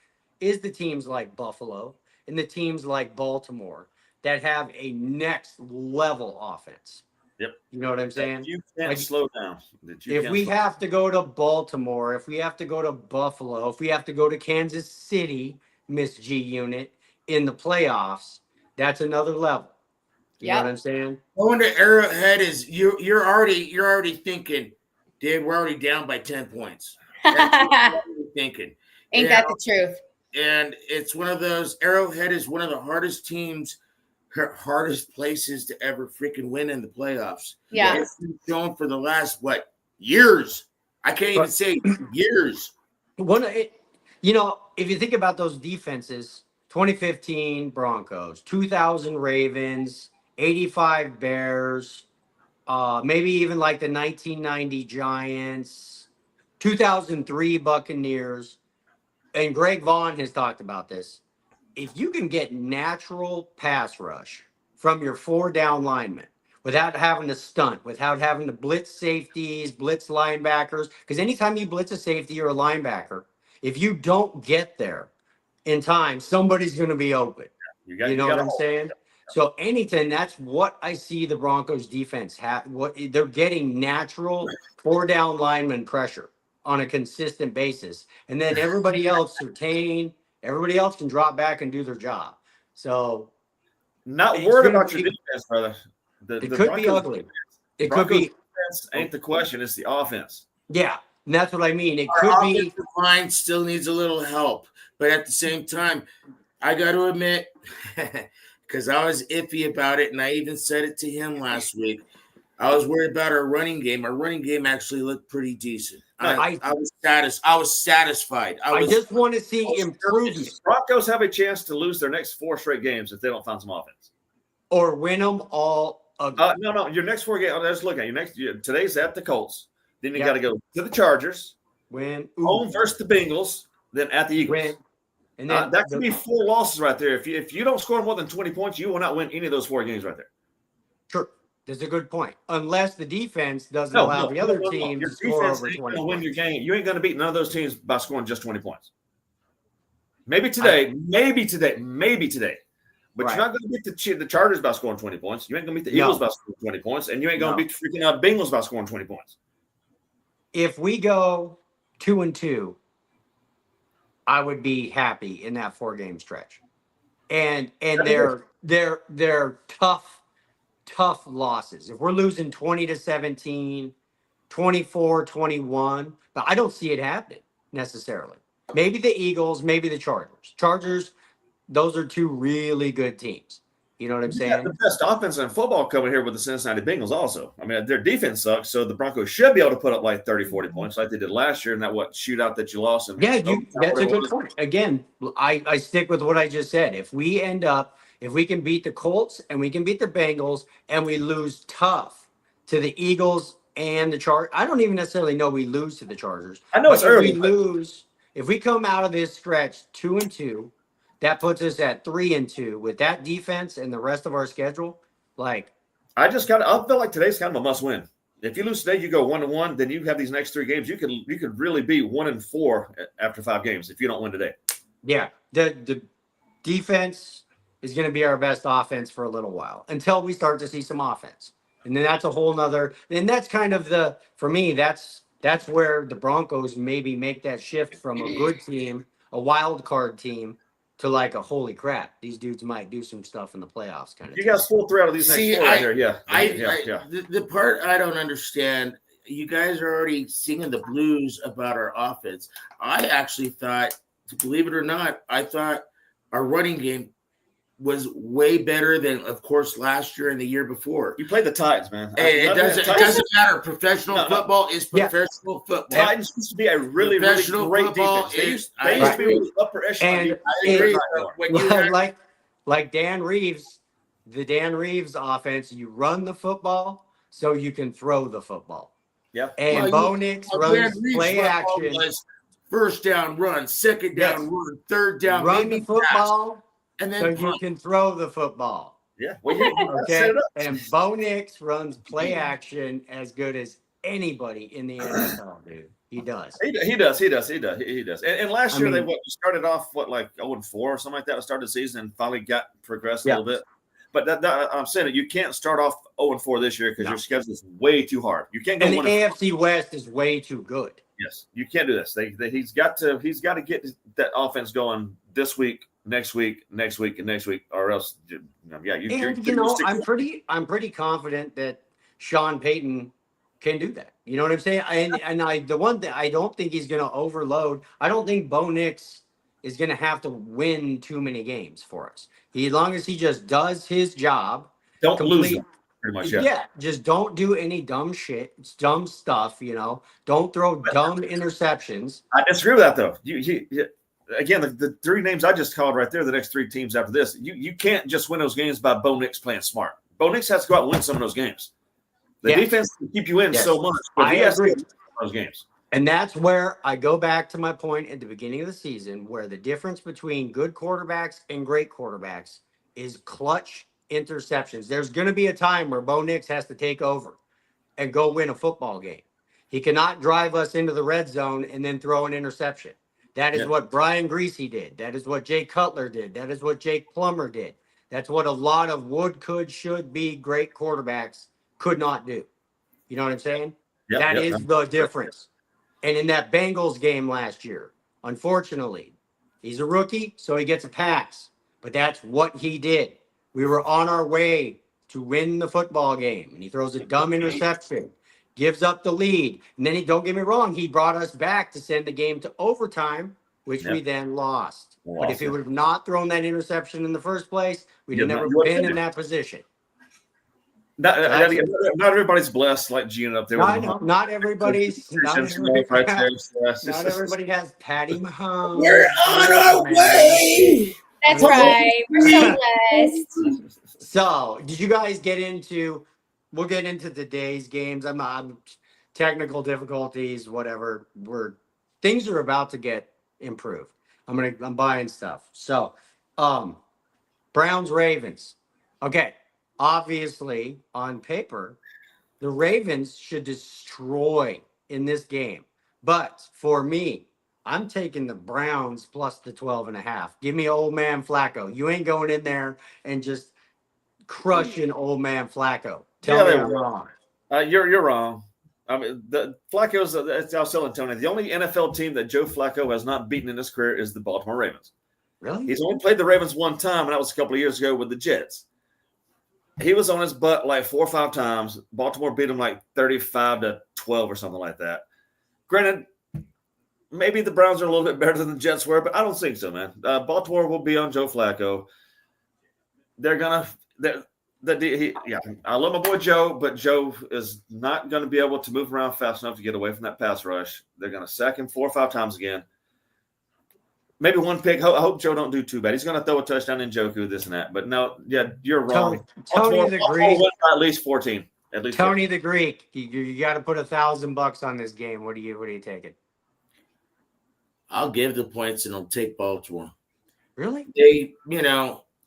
is the teams like Buffalo and the teams like Baltimore that have a next level offense. Yep. You know what I'm saying? You can't Like, slow down. If we have to go to Baltimore, if we have to go to Buffalo, if we have to go to Kansas City, Miss G Unit in the playoffs, that's another level. You know Yep. what I'm saying? I wonder Arrowhead is you're already thinking, dude, we're already down by 10 points. That's what you're thinking. Ain't that the truth? And it's one of those, Arrowhead is one of the hardest teams, hardest places to ever freaking win in the playoffs. Yeah. It's been shown for the last, years? I can't even say years. If you think about those defenses, 2015 Broncos, 2000 Ravens, 85 Bears, maybe even like the 1990 Giants, 2003 Buccaneers, and Greg Vaughn has talked about this. If you can get natural pass rush from your 4 down linemen without having to stunt, without having to blitz safeties, blitz linebackers, because anytime you blitz a safety or a linebacker, if you don't get there in time, somebody's going to be open. You know what I'm saying? So anything, that's what I see the Broncos defense have. What they're getting natural 4 down lineman pressure on a consistent basis, and then everybody else everybody else can drop back and do their job. So Not It's worried gonna about your be- defense, brother. it could be ugly. It could be, Defense ain't the question. It's the offense. yeah. And that's what I mean. It Our could be. offensive line still needs a little help, but at the same time, I got to admit, because I was iffy about it, and I even said it to him last week. I was worried about our running game. Our running game actually looked pretty decent. I was satisfied. I just want to see improvement Broncos have a chance to lose their next 4 straight games if they don't find some offense. or win them all. No. Your next 4 games. Let's look at today's at the Colts. Then you Yeah. got to go to the Chargers, Win. home versus the Bengals, then at the Eagles. Win. And then That could be 4 losses right there. If you don't score more than 20 points, you will not win any of those 4 games right there. Sure. That's a good point. Unless the defense doesn't allow the other team Your to score defense over ain't 20 gonna win your points. game. You ain't going to beat none of those teams by scoring just 20 points. Maybe today. But Right. you're not going to beat the Chargers by scoring 20 points. You ain't going to beat the Eagles by scoring 20 points. And you ain't going to beat the freaking Bengals by scoring 20 points. If we go 2-2, I would be happy in that 4-game stretch. And they're tough losses. If we're losing 20-17, 24-21, but I don't see it happening necessarily. Maybe the Eagles, maybe the Chargers. Chargers, those are 2 really good teams. You know what I'm You got saying? the best offense in football coming here with the Cincinnati Bengals also. I mean, their defense sucks, so the Broncos should be able to put up like 30, 40 points like they did last year in that shootout that you lost. Yeah, that's a good point. Again, I stick with what I just said. If we can beat the Colts and we can beat the Bengals and we lose tough to the Eagles and the Chargers, I don't even necessarily know we lose to the Chargers. I know it's But early. if we come out of this stretch 2-2, that puts us at 3-2 with that defense and the rest of our schedule. Like, I feel like today's kind of a must win. If you lose today, you go 1-1. Then you have these next 3 games. You could really be 1-4 after 5 games if you don't win today. Yeah, the defense is going to be our best offense for a little while until we start to see some offense, and then that's a whole nother. And that's kind of for me, that's where the Broncos maybe make that shift from a good team, a wild card team, to like a holy crap, these dudes might do some stuff in the playoffs kind of. You guys pull 3 out of these See, next 4 right here. Yeah, The part I don't understand, you guys are already singing the blues about our offense. I actually thought, believe it or not, I thought our running game was way better than, of course, last year and the year before. You play the Titans, man. It doesn't matter. Professional football is professional football. Titans used to be a really great defense. They used to be with upper echelon. And like Dan Reeves, the Dan Reeves offense, you run the football so you can throw the football. Yeah. And Bo Nix runs play action. First down run, second down run, third down run the football. And then so you can throw the football. Yeah. Well, okay. And Bo Nix runs play action as good as anybody in the NFL, dude. He does. He does. And last year they started off like 0-4 or something like that to start the season and finally got progressed a little bit. But I'm saying that you can't start off 0-4 this year because your schedule is way too hard. You can't go. And the AFC West is way too good. Yes, you can't do this. He's got to get that offense going this week, next week, and next week, or else, I'm pretty confident that Sean Payton can do that. You know what I'm saying? The one thing I don't think he's going to overload. I don't think Bo Nix is going to have to win too many games for us. As long as he just does his job, don't lose them. Pretty much, yeah. Just don't do any dumb shit. It's dumb stuff, Don't throw dumb interceptions. I disagree with that, though. Again, the 3 names I just called right there, the next 3 teams after this, you can't just win those games by Bo Nix playing smart. Bo Nix has to go out and win some of those games. The defense can keep you in so much, but he has to win those games. And that's where I go back to my point at the beginning of the season, where the difference between good quarterbacks and great quarterbacks is clutch interceptions. There's going to be a time where Bo Nix has to take over and go win a football game. He cannot drive us into the red zone and then throw an interception. That is what Brian Greasy did. That is what Jay Cutler did. That is what Jake Plummer did. That's what a lot of should be great quarterbacks could not do. You know what I'm saying? That is the difference. And in that Bengals game last year, unfortunately, he's a rookie, so he gets a pass. But that's what he did. We were on our way to win the football game, and he throws a dumb interception, gives up the lead. And then don't get me wrong, he brought us back to send the game to overtime, which we then lost. But if he would have not thrown that interception in the first place, we'd have never been in that position. Not everybody's blessed like Gene up there. I know. Not everybody has Patty Mahomes. We're on our way. That's right. We're so blessed. So, did you guys get into? We'll get into today's games. I'm technical difficulties, whatever. Things are about to get improved. I'm buying stuff. So, Browns Ravens. Okay. Obviously, on paper, the Ravens should destroy in this game. But for me, I'm taking the Browns plus the 12.5. Give me old man Flacco. You ain't going in there and just crushing old man Flacco. Tell me I'm wrong. You're wrong. I mean, the Flacco's. I was telling Tony, the only NFL team that Joe Flacco has not beaten in his career is the Baltimore Ravens. Really? He's only played the Ravens one time, and that was a couple of years ago with the Jets. He was on his butt like 4 or 5 times. Baltimore beat him like 35-12 or something like that. Granted, maybe the Browns are a little bit better than the Jets were, but I don't think so, man. Baltimore will be on Joe Flacco. I love my boy Joe, but Joe is not going to be able to move around fast enough to get away from that pass rush. They're going to sack him 4 or 5 times again. Maybe one pick. I hope Joe don't do too bad. He's going to throw a touchdown in Njoku, this and that. But no, you're wrong. Tony the Greek. At least 14. At least Tony 14. The Greek. You got to put $1,000 on this game. What are you taking? I'll give the points and I'll take Baltimore. Really? They,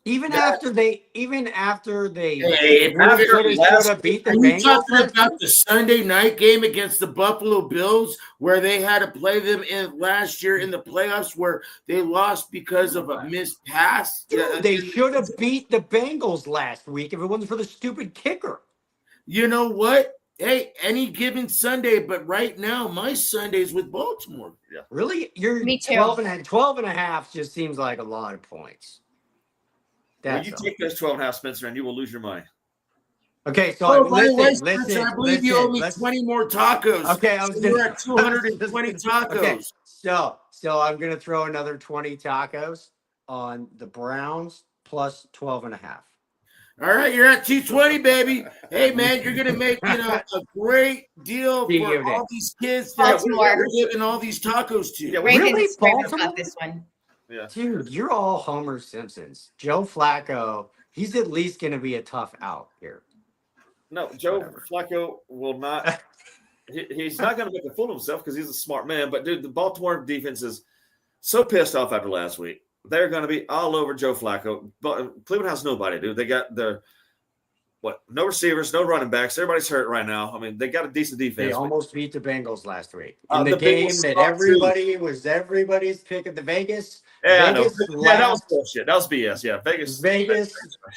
Even Yeah. after they Hey, last- should have beat the Are you Bengals. talking last about week? the Sunday night game against the Buffalo Bills where they had to play them in last year in the playoffs where they lost because of a missed pass? Dude, they should have beat the Bengals last week if it wasn't for the stupid kicker. You know what? Hey, any given Sunday, but right now my Sunday's with Baltimore. Really? You're Me too. 12 and a half just seems like a lot of points. When That's you all. take those 12 and a half, Spencer, and you will lose your money. Okay, so Oh, by the way, listen, Spencer, I believe you owe me 20 more tacos. Okay, I was So gonna- we're at 220 tacos. Okay, so I'm gonna throw another 20 tacos on the Browns plus 12 and a half. All right, you're at 220, baby. Hey, man, you're gonna make a great deal See for you all next. these kids that Baltimore. we're giving all these tacos to. Yeah, Reagan's Really? screaming Baltimore? about this one. Yeah. Dude, you're all Homer Simpsons. Joe Flacco, he's at least gonna be a tough out here. No, Joe Whatever. Flacco will not. He's not going to make a fool of himself because he's a smart man. But dude, the Baltimore defense is so pissed off after last week. They're going to be all over Joe Flacco. But Cleveland has nobody, dude. They got no receivers, no running backs. Everybody's hurt right now. I mean, they got a decent They defense. almost beat the Bengals last week. In The the game Bengals that suck, too. everybody's pick at the Vegas. Yeah, I know. Vegas Yeah, that was laughed. bullshit. That was BS. Yeah,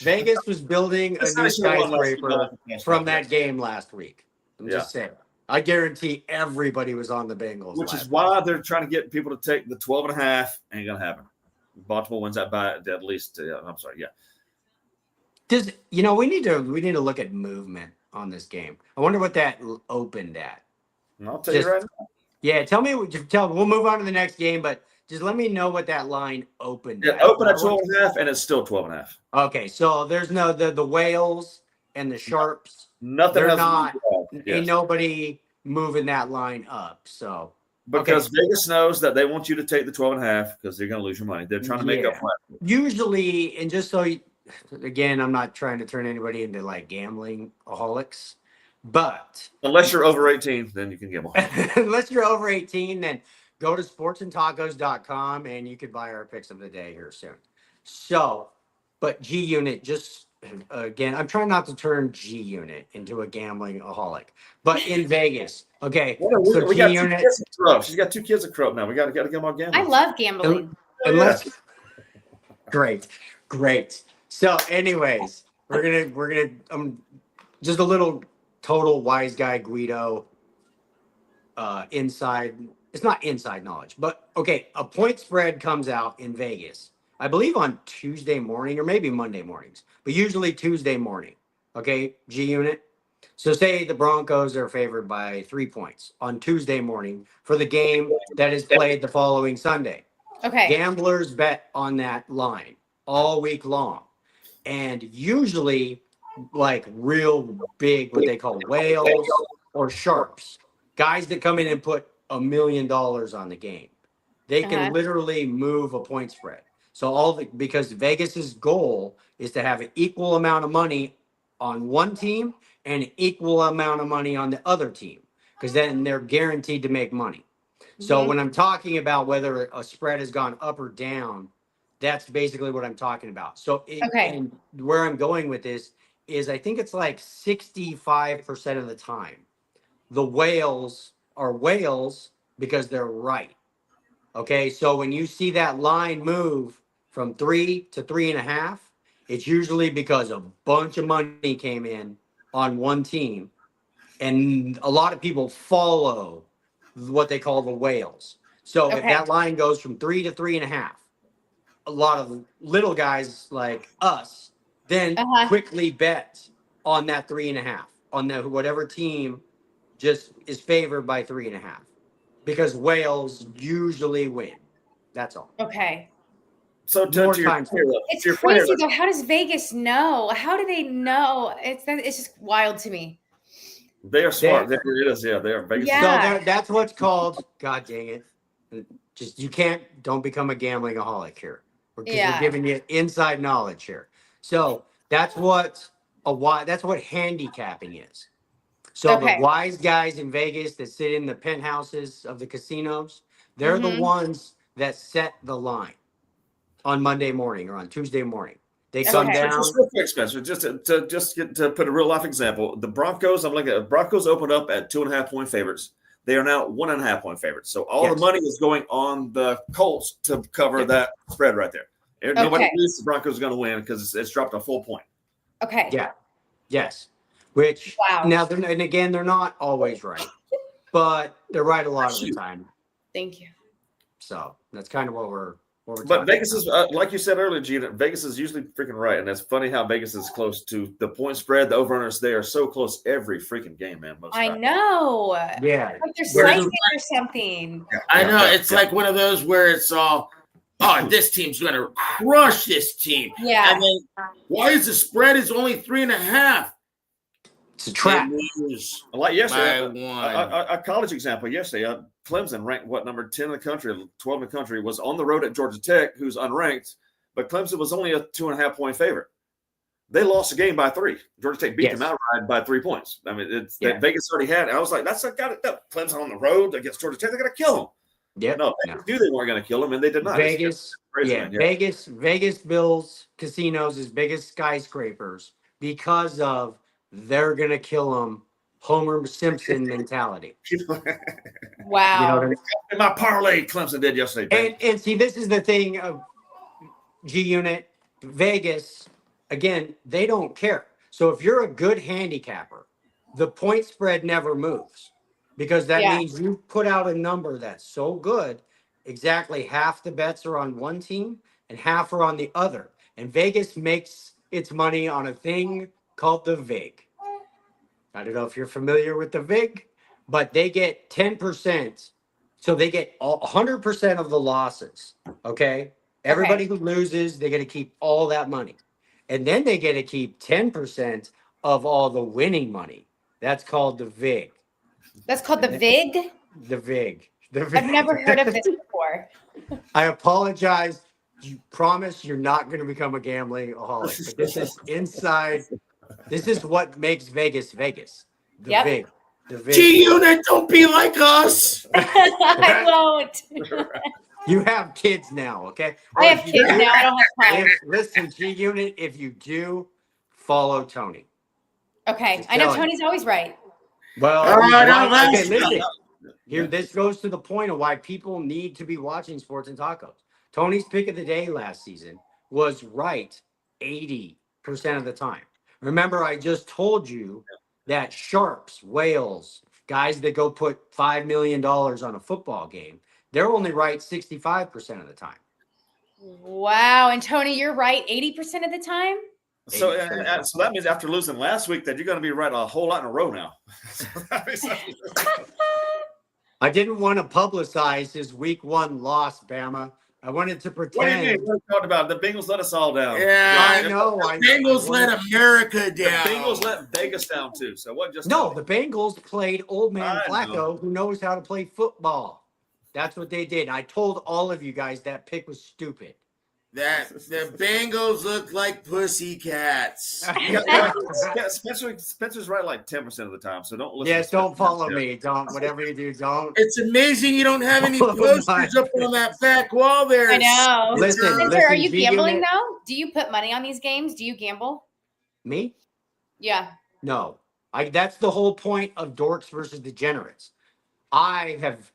Vegas was building a new skyscraper from that game last week. I'm just saying. I guarantee everybody was on the Bengals. Which is last why they're trying to get people to take the 12 and a half. Ain't going to happen. Baltimore wins that by at least. I'm sorry. Yeah. we need to look at movement on this game. I wonder what that opened at. And I'll tell you right now. Yeah, tell me. We'll move on to the next game, but just let me know what that line opened. It opened at 12 and a half, and it's still 12 and a half. Okay, so there's no the whales and the sharps. Nothing They're has not. Yes. Ain't nobody moving that line up. So Because Vegas knows that they want you to take the 12 and a half because they're going to lose your money. They're trying to make up for it. usually, and just so again, I'm not trying to turn anybody into like gambling aholics, but Unless you're over 18, then you can gamble. unless you're over 18, then go to sportsandtacos.com and you can buy our picks of the day here soon. So, but G Unit, just again, I'm trying not to turn G Unit into a gambling aholic, but in Vegas, okay. So we G got 2 Unit, kids at Crow. She's got 2 kids at Crow now. We got to get them on gambling. I love gambling. unless great. So, anyways, we're gonna just a little total wise guy Guido inside. It's not inside knowledge, but okay, a point spread comes out in Vegas, I believe on Tuesday morning or maybe Monday mornings, but usually Tuesday morning. Okay, G Unit. So say the Broncos are favored by 3 points on Tuesday morning for the game that is played the following Sunday. Okay. Gamblers bet on that line all week long. And usually, like real big, what they call whales or sharps, guys that come in and put $1 million on the game, they can literally move a point spread. So because Vegas's goal is to have an equal amount of money on one team and an equal amount of money on the other team, because then they're guaranteed to make money. So when I'm talking about whether a spread has gone up or down, that's basically what I'm talking about. So and where I'm going with this is I think it's like 65% of the time, the whales are whales because they're right. Okay, so when you see that line move from 3 to 3.5, it's usually because a bunch of money came in on one team, and a lot of people follow what they call the whales. So if that line goes from 3 to 3.5, a lot of little guys like us then quickly bet on that 3.5 on whatever team just is favored by 3.5, because whales usually win. That's all. Okay. So More to your times. player, It's to your crazy player, though. How does Vegas know? How do they know? It's just wild to me. they are smart. It is. Yeah, they are Vegas. Yeah. So that's what's called. God dang it! Just don't become a gambling aholic here. Because we're giving you inside knowledge here. So that's what handicapping is. So the wise guys in Vegas that sit in the penthouses of the casinos, they're the ones that set the line on Monday morning or on Tuesday morning. They Okay. come So down. Just real quick, Spencer, to put a real life example, the Broncos. I'm looking at Broncos opened up at 2.5-point favorites. They are now 1.5-point favorites. So all Yes. the money is going on the Colts to cover that spread right there. Nobody Okay. believes the Broncos are going to win because it's dropped a full point. Okay. Yeah. Yes. Which Wow. now and again, they're not always right, but they're right a lot of the time. Thank you. So that's kind of what we're But talking Vegas about. is, like you said earlier, Gina, Vegas is usually freaking right. And it's funny how Vegas is close to the point spread, the over-unders. They are so close every freaking game, man. Most I times. know. Yeah. Like they're Where's psychic or something. I know Yeah. it's like one of those where it's all, oh, this team's going to crush this team. Yeah. And then why is the spread is only 3.5? It's a trap. They lose Like yesterday, by one. a college example yesterday, Clemson ranked number 10 in the country, 12 in the country, was on the road at Georgia Tech, who's unranked, but Clemson was only a 2.5-point favorite. They lost the game by 3. Georgia Tech beat them outright by 3 points. I mean, it's that Vegas already had it. I was like, that's got it. Clemson on the road against Georgia Tech, they're going to kill them. Yep. No, they knew they weren't going to kill them, and they did not. Vegas, Crazy, yeah, man. Vegas builds casinos as big as skyscrapers because of they're gonna kill them. Homer Simpson mentality. Wow. You know what I mean? In my parlay, Clemson did yesterday. And see, this is the thing of G Unit, Vegas. Again, they don't care. So if you're a good handicapper, the point spread never moves because that Yeah. means you put out a number that's so good. Exactly half the bets are on one team and half are on the other. And Vegas makes its money on a thing called the VIG. I don't know if you're familiar with the VIG, but they get 10%. So they get 100% of the losses. Okay. Everybody who loses, they get to keep all that money. And then they get to keep 10% of all the winning money. That's called the VIG. That's called the VIG. The VIG. The VIG. I've never heard of this before. I apologize. You promise you're not going to become a gambling aholic. But this is inside. This is what makes Vegas Vegas. The Yep. VIG. The VIG. G-Unit, don't be like us. I won't. You have kids now, okay? I have kids now. I don't have time. Listen, G Unit, if you do, follow Tony. Okay. Just I know telling you. Tony's always right. Well, All right, now okay, let's- listen. Here, this goes to the point of why people need to be watching Sports and Tacos. Tony's pick of the day last season was right 80% of the time. Remember, I just told you that sharps, whales, guys that go put $5 million on a football game, they're only right 65% of the time. Wow. And Tony, you're right 80% of the time? So that means after losing last week that you're going to be right a whole lot in a row now. I didn't want to publicize his week 1 loss, Bama. I wanted to What do you mean? pretend. What are you talking about? The Bengals let us all down. Yeah, I know. I Bengals wanted- let America The down. Bengals let Vegas down too. So what? Just No, the Bengals played old man I Flacco, know. who knows how to play football. That's what they did. I told all of you guys that pick was stupid. That the Bengals look like pussycats. Spencer's right like 10% of the time. So don't listen. Yes, to don't Spencer. follow me. Don't. Whatever you do, don't. It's amazing you don't have any Oh, posters my up on that back wall there. I know. Listen, Spencer, are you G gambling Unit- though? Do you put money on these games? Do you gamble? Me? Yeah. No. That's the whole point of dorks versus degenerates. I have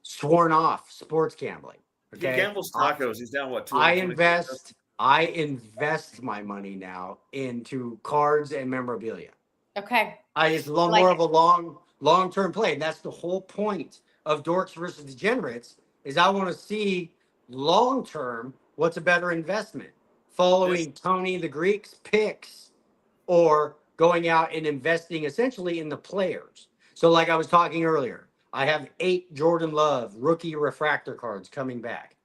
sworn off sports gambling. He Okay. gambles tacos. He's down what? I 220? invest my money now into cards and memorabilia. Okay. It's a lot Like more it. of a long-term play. And that's the whole point of dorks versus degenerates is I want to see long-term what's a better investment. Following Tony the Greek's picks or going out and investing essentially in the players. So like I was talking earlier, I have 8 Jordan Love rookie refractor cards coming back.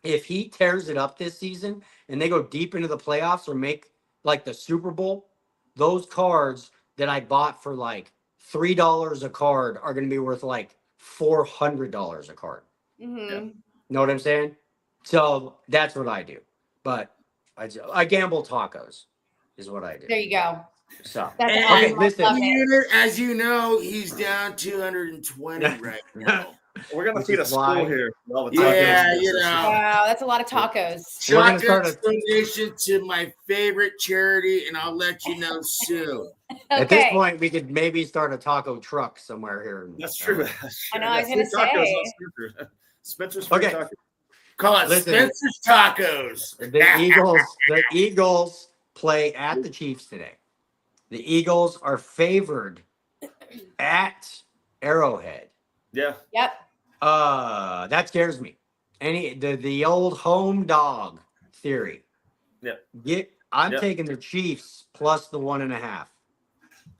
If he tears it up this season and they go deep into the playoffs or make like the Super Bowl, those cards that I bought for like $3 a card are going to be worth like $400 a card. Mm-hmm. Know what I'm saying? So that's what I do. But I gamble tacos is what I do. There you go. So That's And awesome. okay, listen. Love it. Unit, as you know, he's down 220 right now. We're gonna Which feed a is why- school here. with all the tacos. Yeah, you know. Wow, that's a lot of tacos. We're gonna start Shotgun donation to my favorite charity, and I'll let you know soon. At this Okay. point, we could maybe start a taco truck somewhere here. in- That's true. That's I true. know, I was Yeah, gonna free tacos say. on Spencer's. Spencer's free Okay. tacos. Call it Listen. Spencer's Tacos. The Eagles play at the Chiefs today. The Eagles are favored at Arrowhead. Yeah. Yep. That scares me. The old home dog theory. Yeah. I'm Yeah. taking the Chiefs plus the 1.5.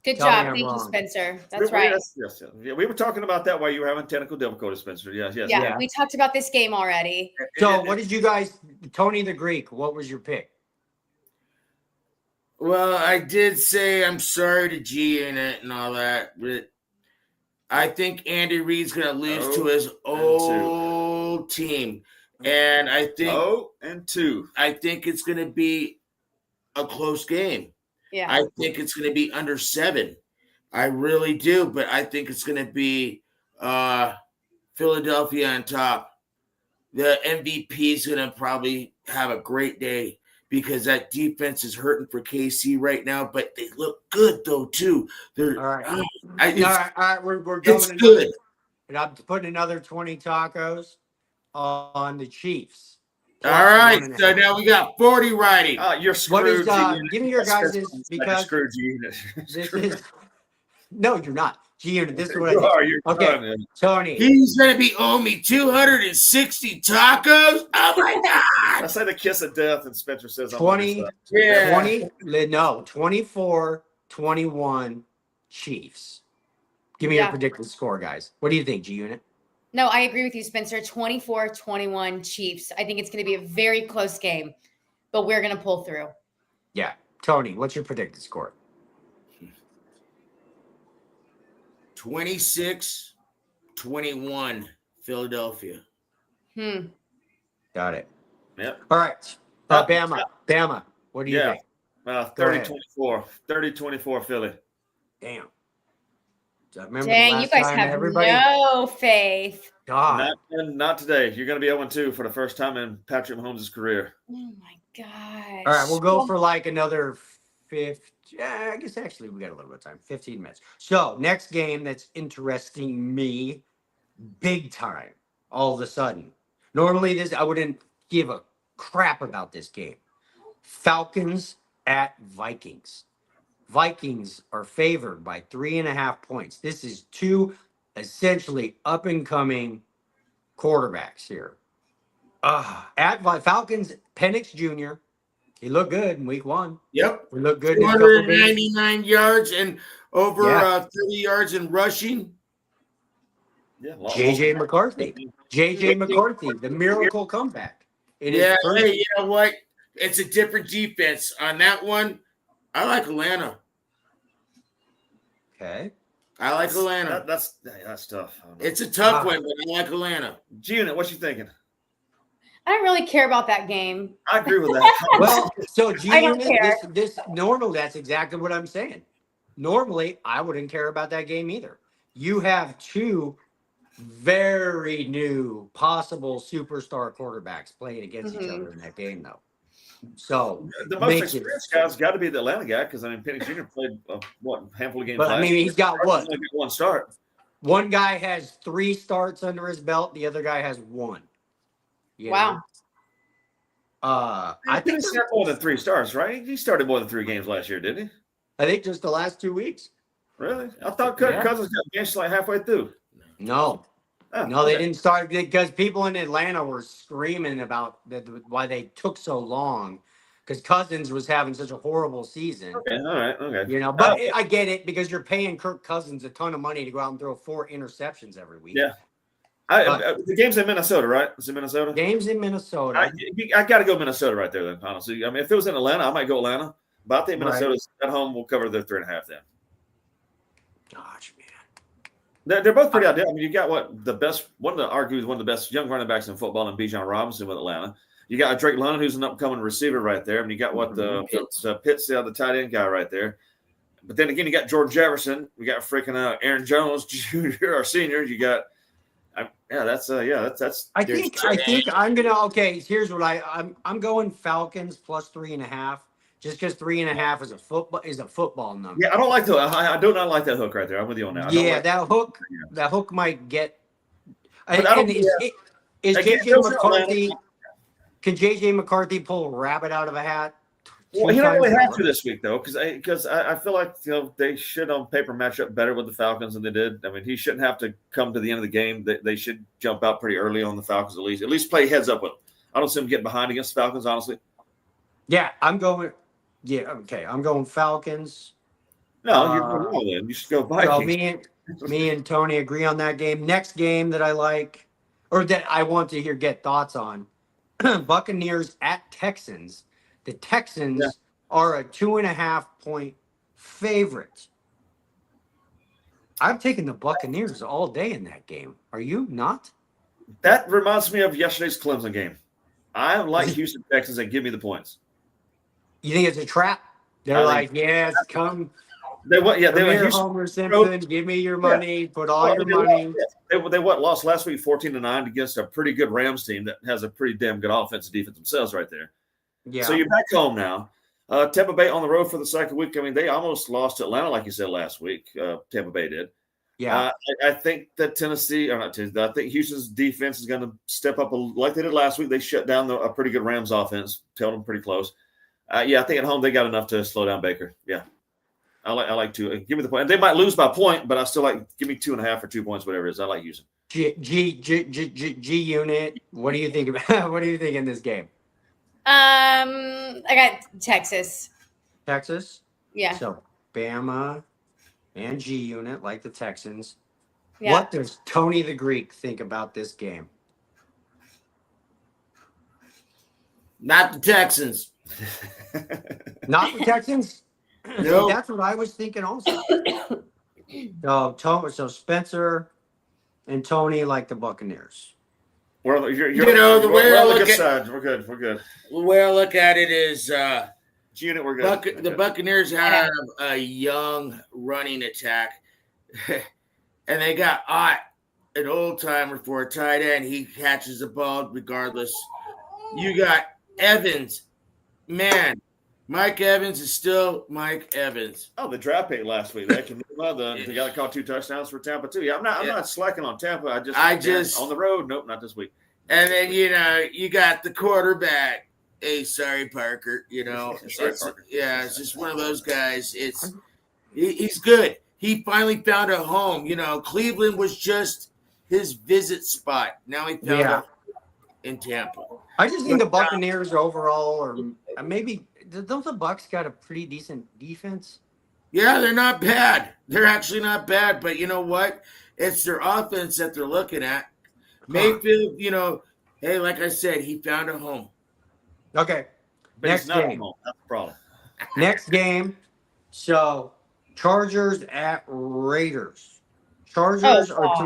Good Tell me job. I'm Thank you, wrong. Spencer. That's Yes, right. yes. Yeah, we were talking about that while you were having technical difficulties, Spencer. Yes. Yeah, Yeah. we talked about this game already. So, what did you guys, Tony the Greek? What was your pick? Well, I did say I'm sorry to G in it and all that, but I think Andy Reid's going to lose to his 0-2. old team, and I think it's going to be a close game. Yeah. I think it's going to be under 7. I really do, but I think it's going to be Philadelphia on top. The MVP is going to probably have a great day because that defense is hurting for KC right now, but they look good though too. They're All right. I- All it's, right. We're going. it's good. And I'm putting another 20 tacos on the Chiefs. All Plus the right, 1.5. so now we got 40 riding. You're What screwed. is, G. give me your That's guys' Spencer's because screwed, G. this is, no, you're not. G-Unit, this is what I You think. are. You're Okay. done, man. Tony, He's gonna be owing me 260 tacos. Oh my I god! say the kiss of death, and Spencer says, I'm 20, gonna 24-21 Chiefs. Give me your Yeah. predicted score, guys. What do you think, G-Unit? No, I agree with you, Spencer. 24-21 Chiefs. I think it's going to be a very close game, but we're going to pull through. Yeah. Tony, what's your predicted score? 26-21 Philadelphia. Got it. Yep. All right. Bama, what do you Yeah. think? 30-24. 30-24 Philly. Damn. So I remember the Dang, you last guys time have everybody. no faith. God. Not today. You're going to be 0-2 for the first time in Patrick Mahomes' career. Oh my gosh. All right, we'll go for like another 50. Yeah, I guess actually we got a little bit of time. 15 minutes. So next game that's interesting me big time. All of a sudden, normally this I wouldn't give a crap about this game. Falcons at Vikings. Vikings are favored by 3.5 points. This is two essentially up and coming quarterbacks here. At Falcons, Penix Jr. He looked good in week 1. Yep. We looked good in a couple of games. 299 yards and over Yeah. 30 yards in rushing. Yeah. JJ McCarthy. JJ McCarthy, the miracle comeback. In his Yeah, first- hey, you know what? It's a different defense. On that one, I like Atlanta. Okay. I like Atlanta. That's tough. It's a tough one, but I like Atlanta. G-Unit, what you thinking? I don't really care about that game. I agree with that. Well, so I don't G-Unit, care. this normally that's exactly what I'm saying. Normally, I wouldn't care about that game either. You have two very new possible superstar quarterbacks playing against each other in that game, though. So, The most makes it- experienced guy's got to be the Atlanta guy because Penix Jr. played what handful of games. but I last mean, year. he's got what? Only got one start. One guy has 3 starts under his belt. The other guy has 1. You Wow. know? I I think think he got more than 3 starts, right? He started more than 3 games last year, didn't he? I think just the last 2 weeks. Really? I thought Kirk Yeah. Cousins got benched like halfway through. No, Oh, no, they okay. didn't start because people in Atlanta were screaming about why they took so long because Cousins was having such a horrible season. Okay, all right, okay. You know, but I get it because you're paying Kirk Cousins a ton of money to go out and throw 4 interceptions every week. Yeah. The game's in Minnesota, right? Is it Minnesota? Games in Minnesota. I got to go Minnesota right there, then, honestly. I mean, if it was in Atlanta, I might go Atlanta. But I think Right. Minnesota's at home will cover their 3.5 then. Gosh, man. They're both pretty ideal. I mean, you got one of the best young running backs in football in Bijan Robinson with Atlanta. You got Drake London, who's an upcoming receiver right there. I mean, you got Pitts, the tight end guy right there. But then again, you got George Jefferson. We got freaking Aaron Jones Jr., our senior. You got That's I There's think I'm gonna. Okay, here's what I'm going Falcons plus 3.5. Just because 3.5 is a football number. yeah. I don't like the. I do not like that hook right there. I'm with you on that. I don't Yeah, like, that hook might get. But And, I don't- and is Again, JJ those are McCarthy? Can JJ McCarthy pull a rabbit out of a hat? Well, he don't really times have in a to row? this week though, because I feel like they should on paper match up better with the Falcons than they did. I mean, he shouldn't have to come to the end of the game. They should jump out pretty early on the Falcons at least play heads up with them. I don't see them getting behind against the Falcons, honestly. Yeah, I'm going. Yeah, okay, I'm going Falcons. No, you're going wrong then. You should go So Vikings. me and Tony agree on that game. Next game that I like, or that I want to get thoughts on, Buccaneers at Texans. The Texans are a 2.5 point favorite. I'm taking the Buccaneers all day in that game. Are you not? That reminds me of yesterday's Clemson game. I like Houston Texans and give me the points. You think it's a trap? They're I like, think- yes, come. They went, yeah, they Come were here, Houston. Homer Simpson. Give me your money. Put all your money. They lost last week 14-9 against a pretty good Rams team that has a pretty damn good offensive defense themselves right there. Yeah. So you're back home now. Tampa Bay on the road for the second week. I mean, they almost lost to Atlanta, like you said last week. Tampa Bay did. Yeah. I think that I think Houston's defense is going to step up like they did last week. They shut down a pretty good Rams offense, held them pretty close. I think at home they got enough to slow down Baker. Yeah. I like to give me the point. And they might lose by a point, but I still like give me 2.5 or 2 points, whatever it is. I like Houston. G unit. What do you think about? What do you think in this game? I got Texas. Texas. Yeah. So Bama and G unit like the Texans. Yeah. What does Tony the Greek think about this game? not the Texans. Not the Texans. No. That's what I was thinking also. So Spencer and Tony like the Buccaneers. You're the way we're I on the look good at- side. We're good. The way I look at it is G unit, we're good. the Buccaneers have a young running attack, and they got Ott, an old timer for a tight end. He catches the ball regardless. You got Evans, man. Mike Evans is still Mike Evans. Oh, the draft pick last week. They got caught 2 touchdowns for Tampa too. Yeah, I'm not slacking on Tampa. I just on the road. Nope, not this week. And then you got the quarterback. Hey, sorry, Parker. Sorry, Parker. It's just one of those guys. He's good. He finally found a home. Cleveland was just his visit spot. Now he found a in Tampa. I just think the Buccaneers overall, or maybe don't the Bucks got a pretty decent defense? Yeah, they're not bad. They're actually not bad. But you know what? It's their offense that they're looking at. Mayfield, hey, like I said, he found a home. Okay. But Next it's not game. home. That's the problem. Next game. So Chargers at Raiders. Chargers are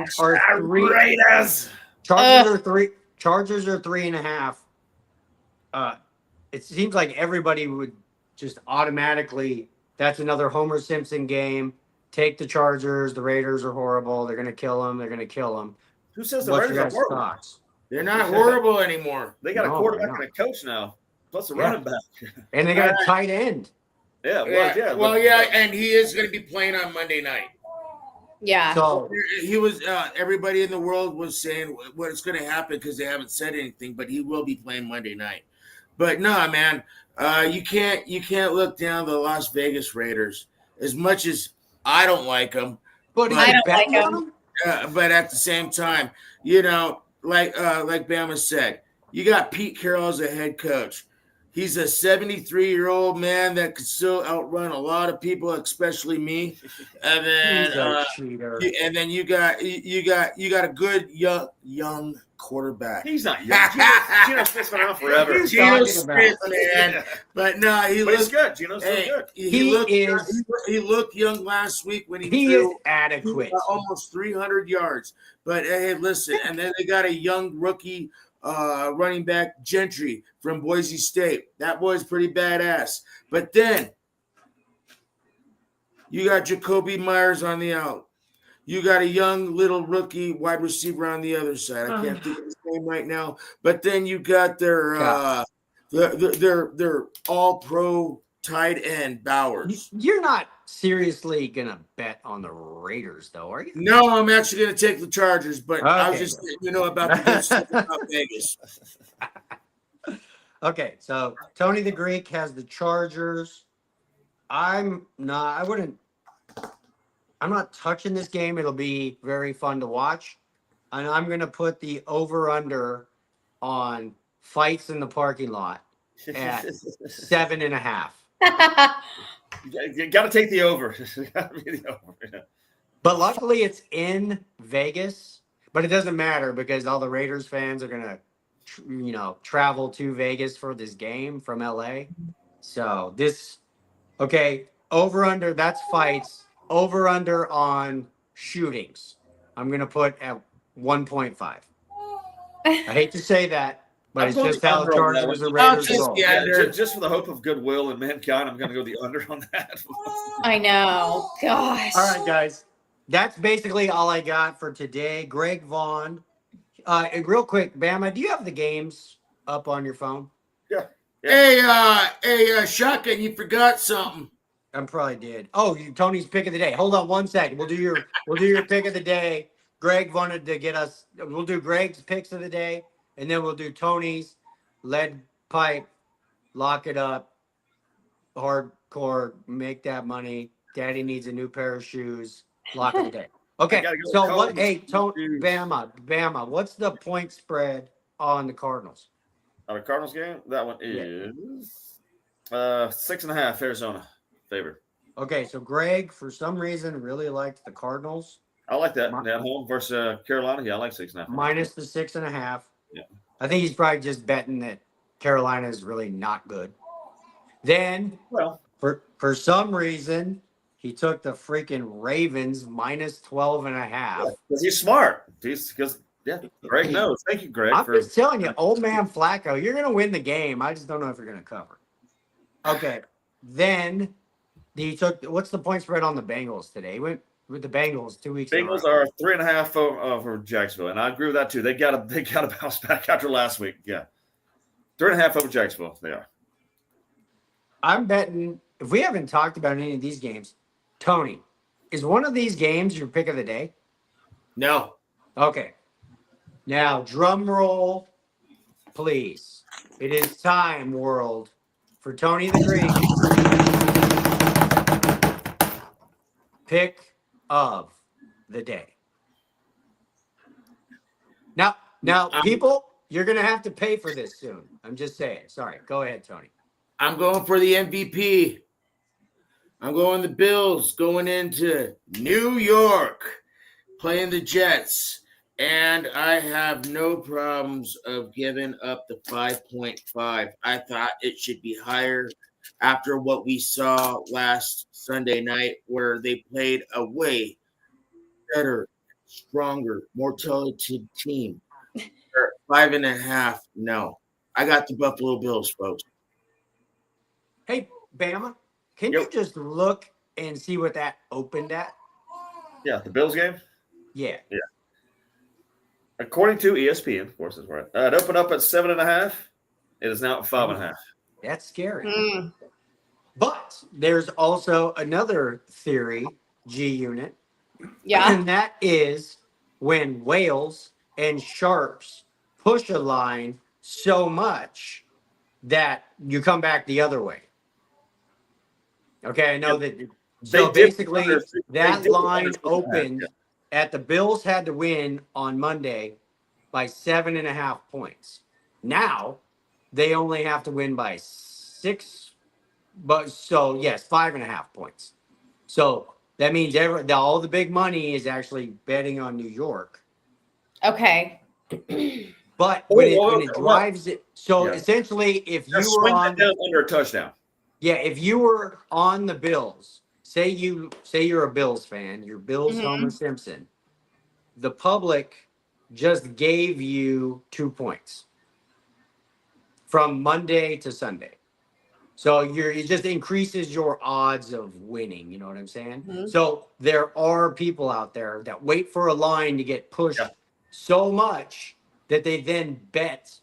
three. Raiders. Chargers are 3.5. It seems like everybody would just automatically. That's another Homer Simpson game. Take the Chargers. The Raiders are horrible. They're gonna kill them. Who says the What's Raiders your are guys' horrible? thoughts? They're not horrible anymore. They got a No, quarterback they're and a coach now, plus a Yeah. running back. And they got a tight end. And he is going to be playing on Monday night. Yeah. So He was. Everybody in the world was saying what is going to happen because they haven't said anything, but he will be playing Monday night. But no, man, you can't look down the Las Vegas Raiders as much as I don't like them. but I don't like betting on them. But at the same time, like Bama said, you got Pete Carroll as a head coach. He's a 73-year-old man that could still outrun a lot of people, especially me. And He's a then, cheater. and then you got a good young quarterback. He's not young. Geno Smith's been around forever. He's Geno talking Smith, about? man. But no, he But he's looked good. Geno's still good. he looked young last week when he He is threw adequate. almost 300 yards. But hey, listen, and then they got a young rookie running back, Gentry from Boise State. That boy's pretty badass. But then you got Jacoby Myers on the out. You got a young little rookie wide receiver on the other side. I can't think of his name right now. But then you got their all pro tight end Bowers. You're not seriously gonna bet on the Raiders, though, are you? No, I'm actually going to take the Chargers, but I was Okay. just letting you know about the good stuff about Vegas. Okay, so Tony the Greek has the Chargers. I'm not touching this game. It'll be very fun to watch. And I'm gonna put the over-under on fights in the parking lot at 7.5. You got to take the over. Gotta be the over. Yeah. But luckily it's in Vegas, but it doesn't matter because all the Raiders fans are gonna travel to Vegas for this game from LA. So over under, that's fights. Over under on shootings. I'm gonna put at 1.5. I hate to say that, but I'm it's going just the how under on that Chargers one. and Raiders just roll. get- Yeah, just for the hope of goodwill and mankind, I'm going to go the under on that. I know. Gosh. All right, guys. That's basically all I got for today. Greg Vaughn. And real quick, Bama, do you have the games up on your phone? Hey, Shotgun, you forgot something. I probably did. Oh, Tony's pick of the day. Hold on one second. We'll do your pick of the day. Greg wanted to get us. We'll do Greg's picks of the day, and then we'll do Tony's lead pipe, lock it up, hardcore, make that money. Daddy needs a new pair of shoes. Lock of the day. Okay. gotta go So with what? Coles. Hey, Tony, Shoes. Bama. What's the point spread on the Cardinals? On a Cardinals game, that one is 6.5 Arizona favored. Okay, so Greg, for some reason, really liked the Cardinals. I like that. At home versus Carolina. Yeah, I like 6.5. Minus the 6.5. Yeah. I think he's probably just betting that Carolina is really not good. Then, Well, for some reason, he took the freaking Ravens minus 12.5. because he's smart. Greg knows. Thank you, Greg. I'm just telling you, old man Flacco, you're going to win the game. I just don't know if you're going to cover. Okay. Then he took, what's the point spread on the Bengals today? He went with the Bengals 2 weeks ago. Bengals are 3.5 over Jacksonville, and I agree with that too. They got to bounce back after last week. Yeah, 3.5 over Jacksonville. They are. I'm betting, if we haven't talked about any of these games, Tony, is one of these games your pick of the day? No. Okay. Now, drum roll, please. It is time, world, for Tony the Greek. Pick of the day. Now, people, you're going to have to pay for this soon. I'm just saying. Sorry. Go ahead, Tony. I'm going for the MVP. I'm going the Bills going into New York, playing the Jets. And I have no problems of giving up the 5.5. I thought it should be higher after what we saw last Sunday night, where they played a way better, stronger, more talented team. 5.5, no. I got the Buffalo Bills, folks. Hey, Bama, can you just look and see what that opened at? Yeah, the Bills game. Yeah. According to ESPN, of course, is right. It opened up at 7.5. It is now at 5.5. That's scary. But there's also another theory, G Unit. Yeah. And that is when whales and sharks push a line so much that you come back the other way. Okay, I know that. So basically, that line opened at the Bills had to win on Monday by 7.5 points. Now they only have to win by 6, but so yes, 5.5 points. So that means all the big money is actually betting on New York. Okay. But when it drives it, so essentially, if you were on under a touchdown, if you were on the Bills, say you're a Bills fan, you're Bills Homer Simpson, the public just gave you 2 points from Monday to Sunday. So it just increases your odds of winning. You know what I'm saying? Mhm. So there are people out there that wait for a line to get pushed Yeah. so much that they then bet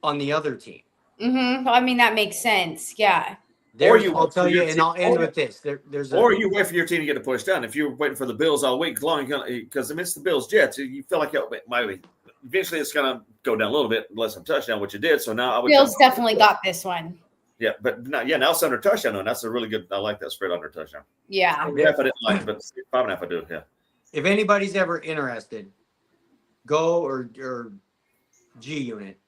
on the other team. I mean, that makes sense. Yeah. I'll tell you, and I'll end with this. Or you wait for your team to get a push down. If you're waiting for the Bills all week long, because it's the Bills Jets, you feel like eventually it's going to go down a little bit unless I'm touchdown, which it did. So now I would Bills definitely got this one. Yeah, but now it's under touchdown, and that's a really good. I like that spread under touchdown. Yeah. 3.5 I didn't like, but 5.5 I do. Yeah. If anybody's ever interested, go or G Unit.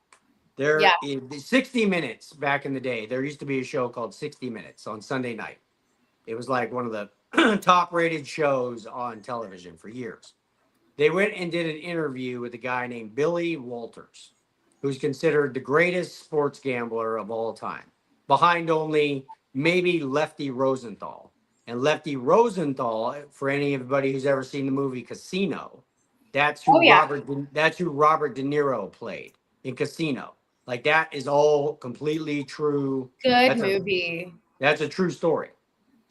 There in 60 Minutes back in the day. There used to be a show called 60 Minutes on Sunday night. It was like one of the top rated shows on television for years. They went and did an interview with a guy named Billy Walters, who's considered the greatest sports gambler of all time, behind only maybe Lefty Rosenthal. And Lefty Rosenthal, for anybody who's ever seen the movie Casino, that's who Robert De Niro played in Casino. Like, that is all completely true. Good movie. That's a true story.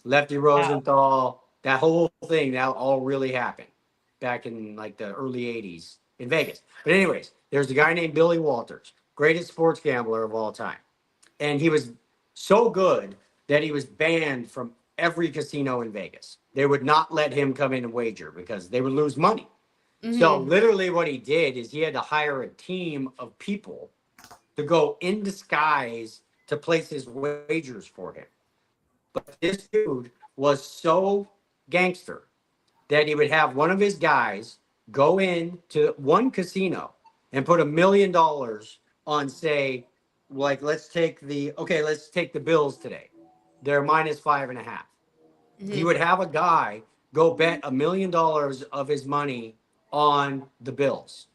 Lefty Rosenthal, that whole thing, that all really happened back in like the early 80s in Vegas. But anyways, there's a guy named Billy Walters, greatest sports gambler of all time. And he was so good that he was banned from every casino in Vegas. They would not let him come in and wager because they would lose money. So literally what he did is he had to hire a team of people to go in disguise to place his wagers for him. But this dude was so gangster that he would have one of his guys go in to one casino and put $1 million on, say, like, let's take the Bills today. They're minus 5.5. He would have a guy go bet $1 million of his money on the Bills.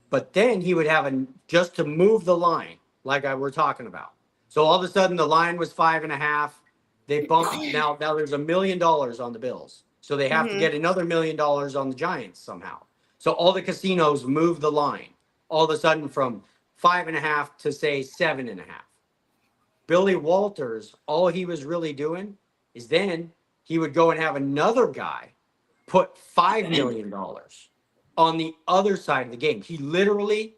But then he would have just to move the line, like we're talking about. So all of a sudden the line was 5.5. They bumped now there's $1 million on the Bills. So they have to get another $1 million on the Giants somehow. So all the casinos move the line all of a sudden from 5.5 to say 7.5. Billy Walters, all he was really doing is then he would go and have another guy put $5 million on the other side of the game. He literally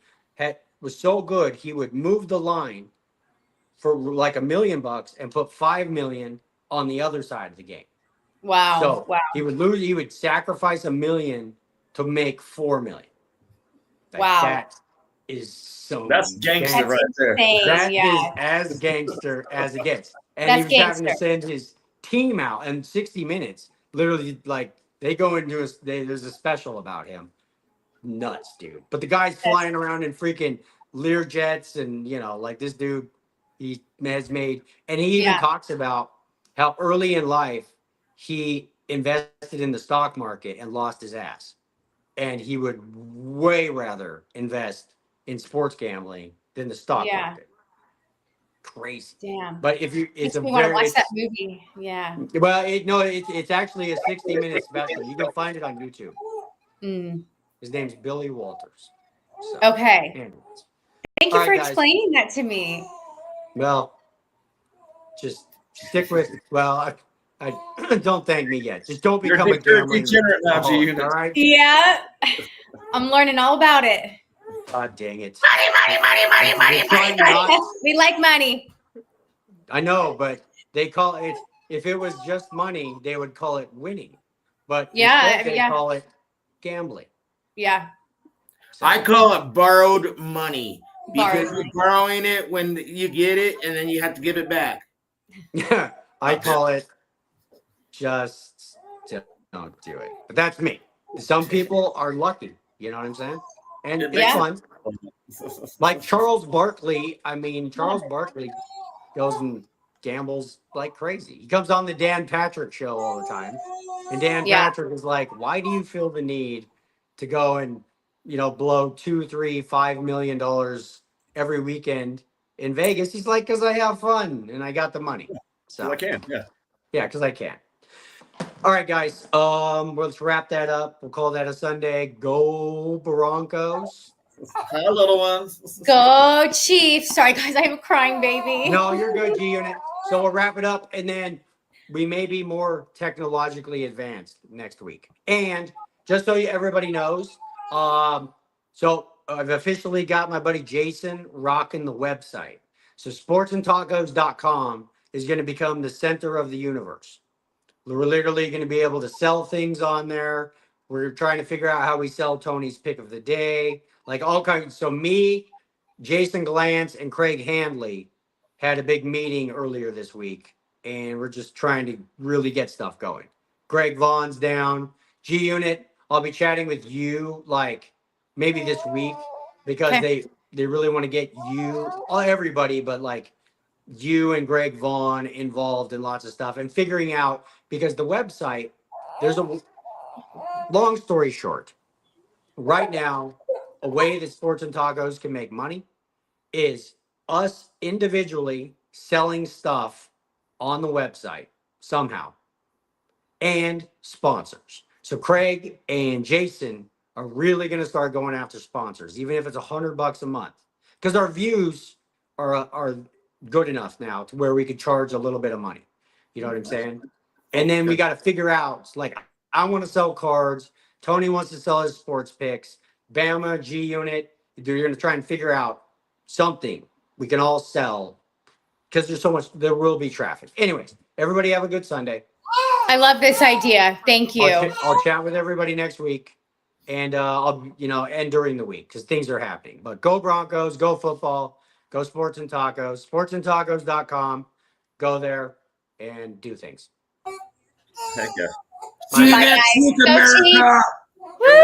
was so good, he would move the line for like $1 million and put $5 million on the other side of the game. Wow. So he would sacrifice $1 million to make $4 million. That is so that's gangster right there. That is as gangster as it gets. And he was having to send his team out in 60 Minutes. Literally, like, they go into there's a special about him. Nuts, dude. But the guy's flying around in freaking Lear jets, and like, this dude, he has made, and he even talks about how early in life he invested in the stock market and lost his ass. And he would way rather invest in sports gambling than the stock market. Crazy. Damn. But if you, we want to watch that movie. Yeah. Well, it's actually a 60 minute special. You can find it on YouTube. His name's Billy Walters. So, okay. Anyways. Thank you for explaining that to me. Well, just stick with. Well, I don't thank me yet. Just don't become a gambling degenerate now, all right? Yeah. I'm learning all about it. God dang it. Money. We like money. I know, but they call it, if it was just money, they would call it winning. But they call it gambling. Yeah. So, I call it borrowed money because you're borrowing it when you get it and then you have to give it back. Yeah, I call it just don't do it. But that's me. Some people are lucky. You know what I'm saying? And it's fun. Like Charles Barkley. I mean, Charles Barkley goes and gambles like crazy. He comes on the Dan Patrick show all the time. And Dan Patrick is like, why do you feel the need to go and, blow $2, $3, $5 million every weekend in Vegas? He's like, because I have fun and I got the money. So I can. Yeah. Yeah, because I can. All right, guys. Let's wrap that up. We'll call that a Sunday. Go Broncos. Hi, little ones. Go Chiefs. Sorry, guys. I have a crying baby. No, you're good, G Unit. So we'll wrap it up, and then we may be more technologically advanced next week. And just so everybody knows, so I've officially got my buddy Jason rocking the website. So sportsandtacos.com is going to become the center of the universe. We're literally going to be able to sell things on there. We're trying to figure out how we sell Tony's pick of the day, like all kinds. So me, Jason Glantz, and Craig Handley had a big meeting earlier this week, and we're just trying to really get stuff going. Greg Vaughn's down. G-Unit, I'll be chatting with you like maybe this week because they really want to get you, everybody, but like you and Greg Vaughn involved in lots of stuff and figuring out, because the website, there's a long story short, right now, a way that Sports and Tacos can make money is us individually selling stuff on the website somehow and sponsors. So Craig and Jason are really going to start going after sponsors, even if it's $100 a month, because our views are good enough now to where we could charge a little bit of money. You know what I'm saying? And then we got to figure out, like, I want to sell cards. Tony wants to sell his sports picks. Bama, G-Unit, you're going to try and figure out something we can all sell, because there's so much, there will be traffic. Anyways, everybody have a good Sunday. I love this idea. Thank you. I'll chat with everybody next week, and I'll, and during the week, because things are happening. But go Broncos, go football, go Sports and Tacos, sportsandtacos.com. Go there and do things. Heck yeah. See you Bye, next guys. week, Go Chiefs. America.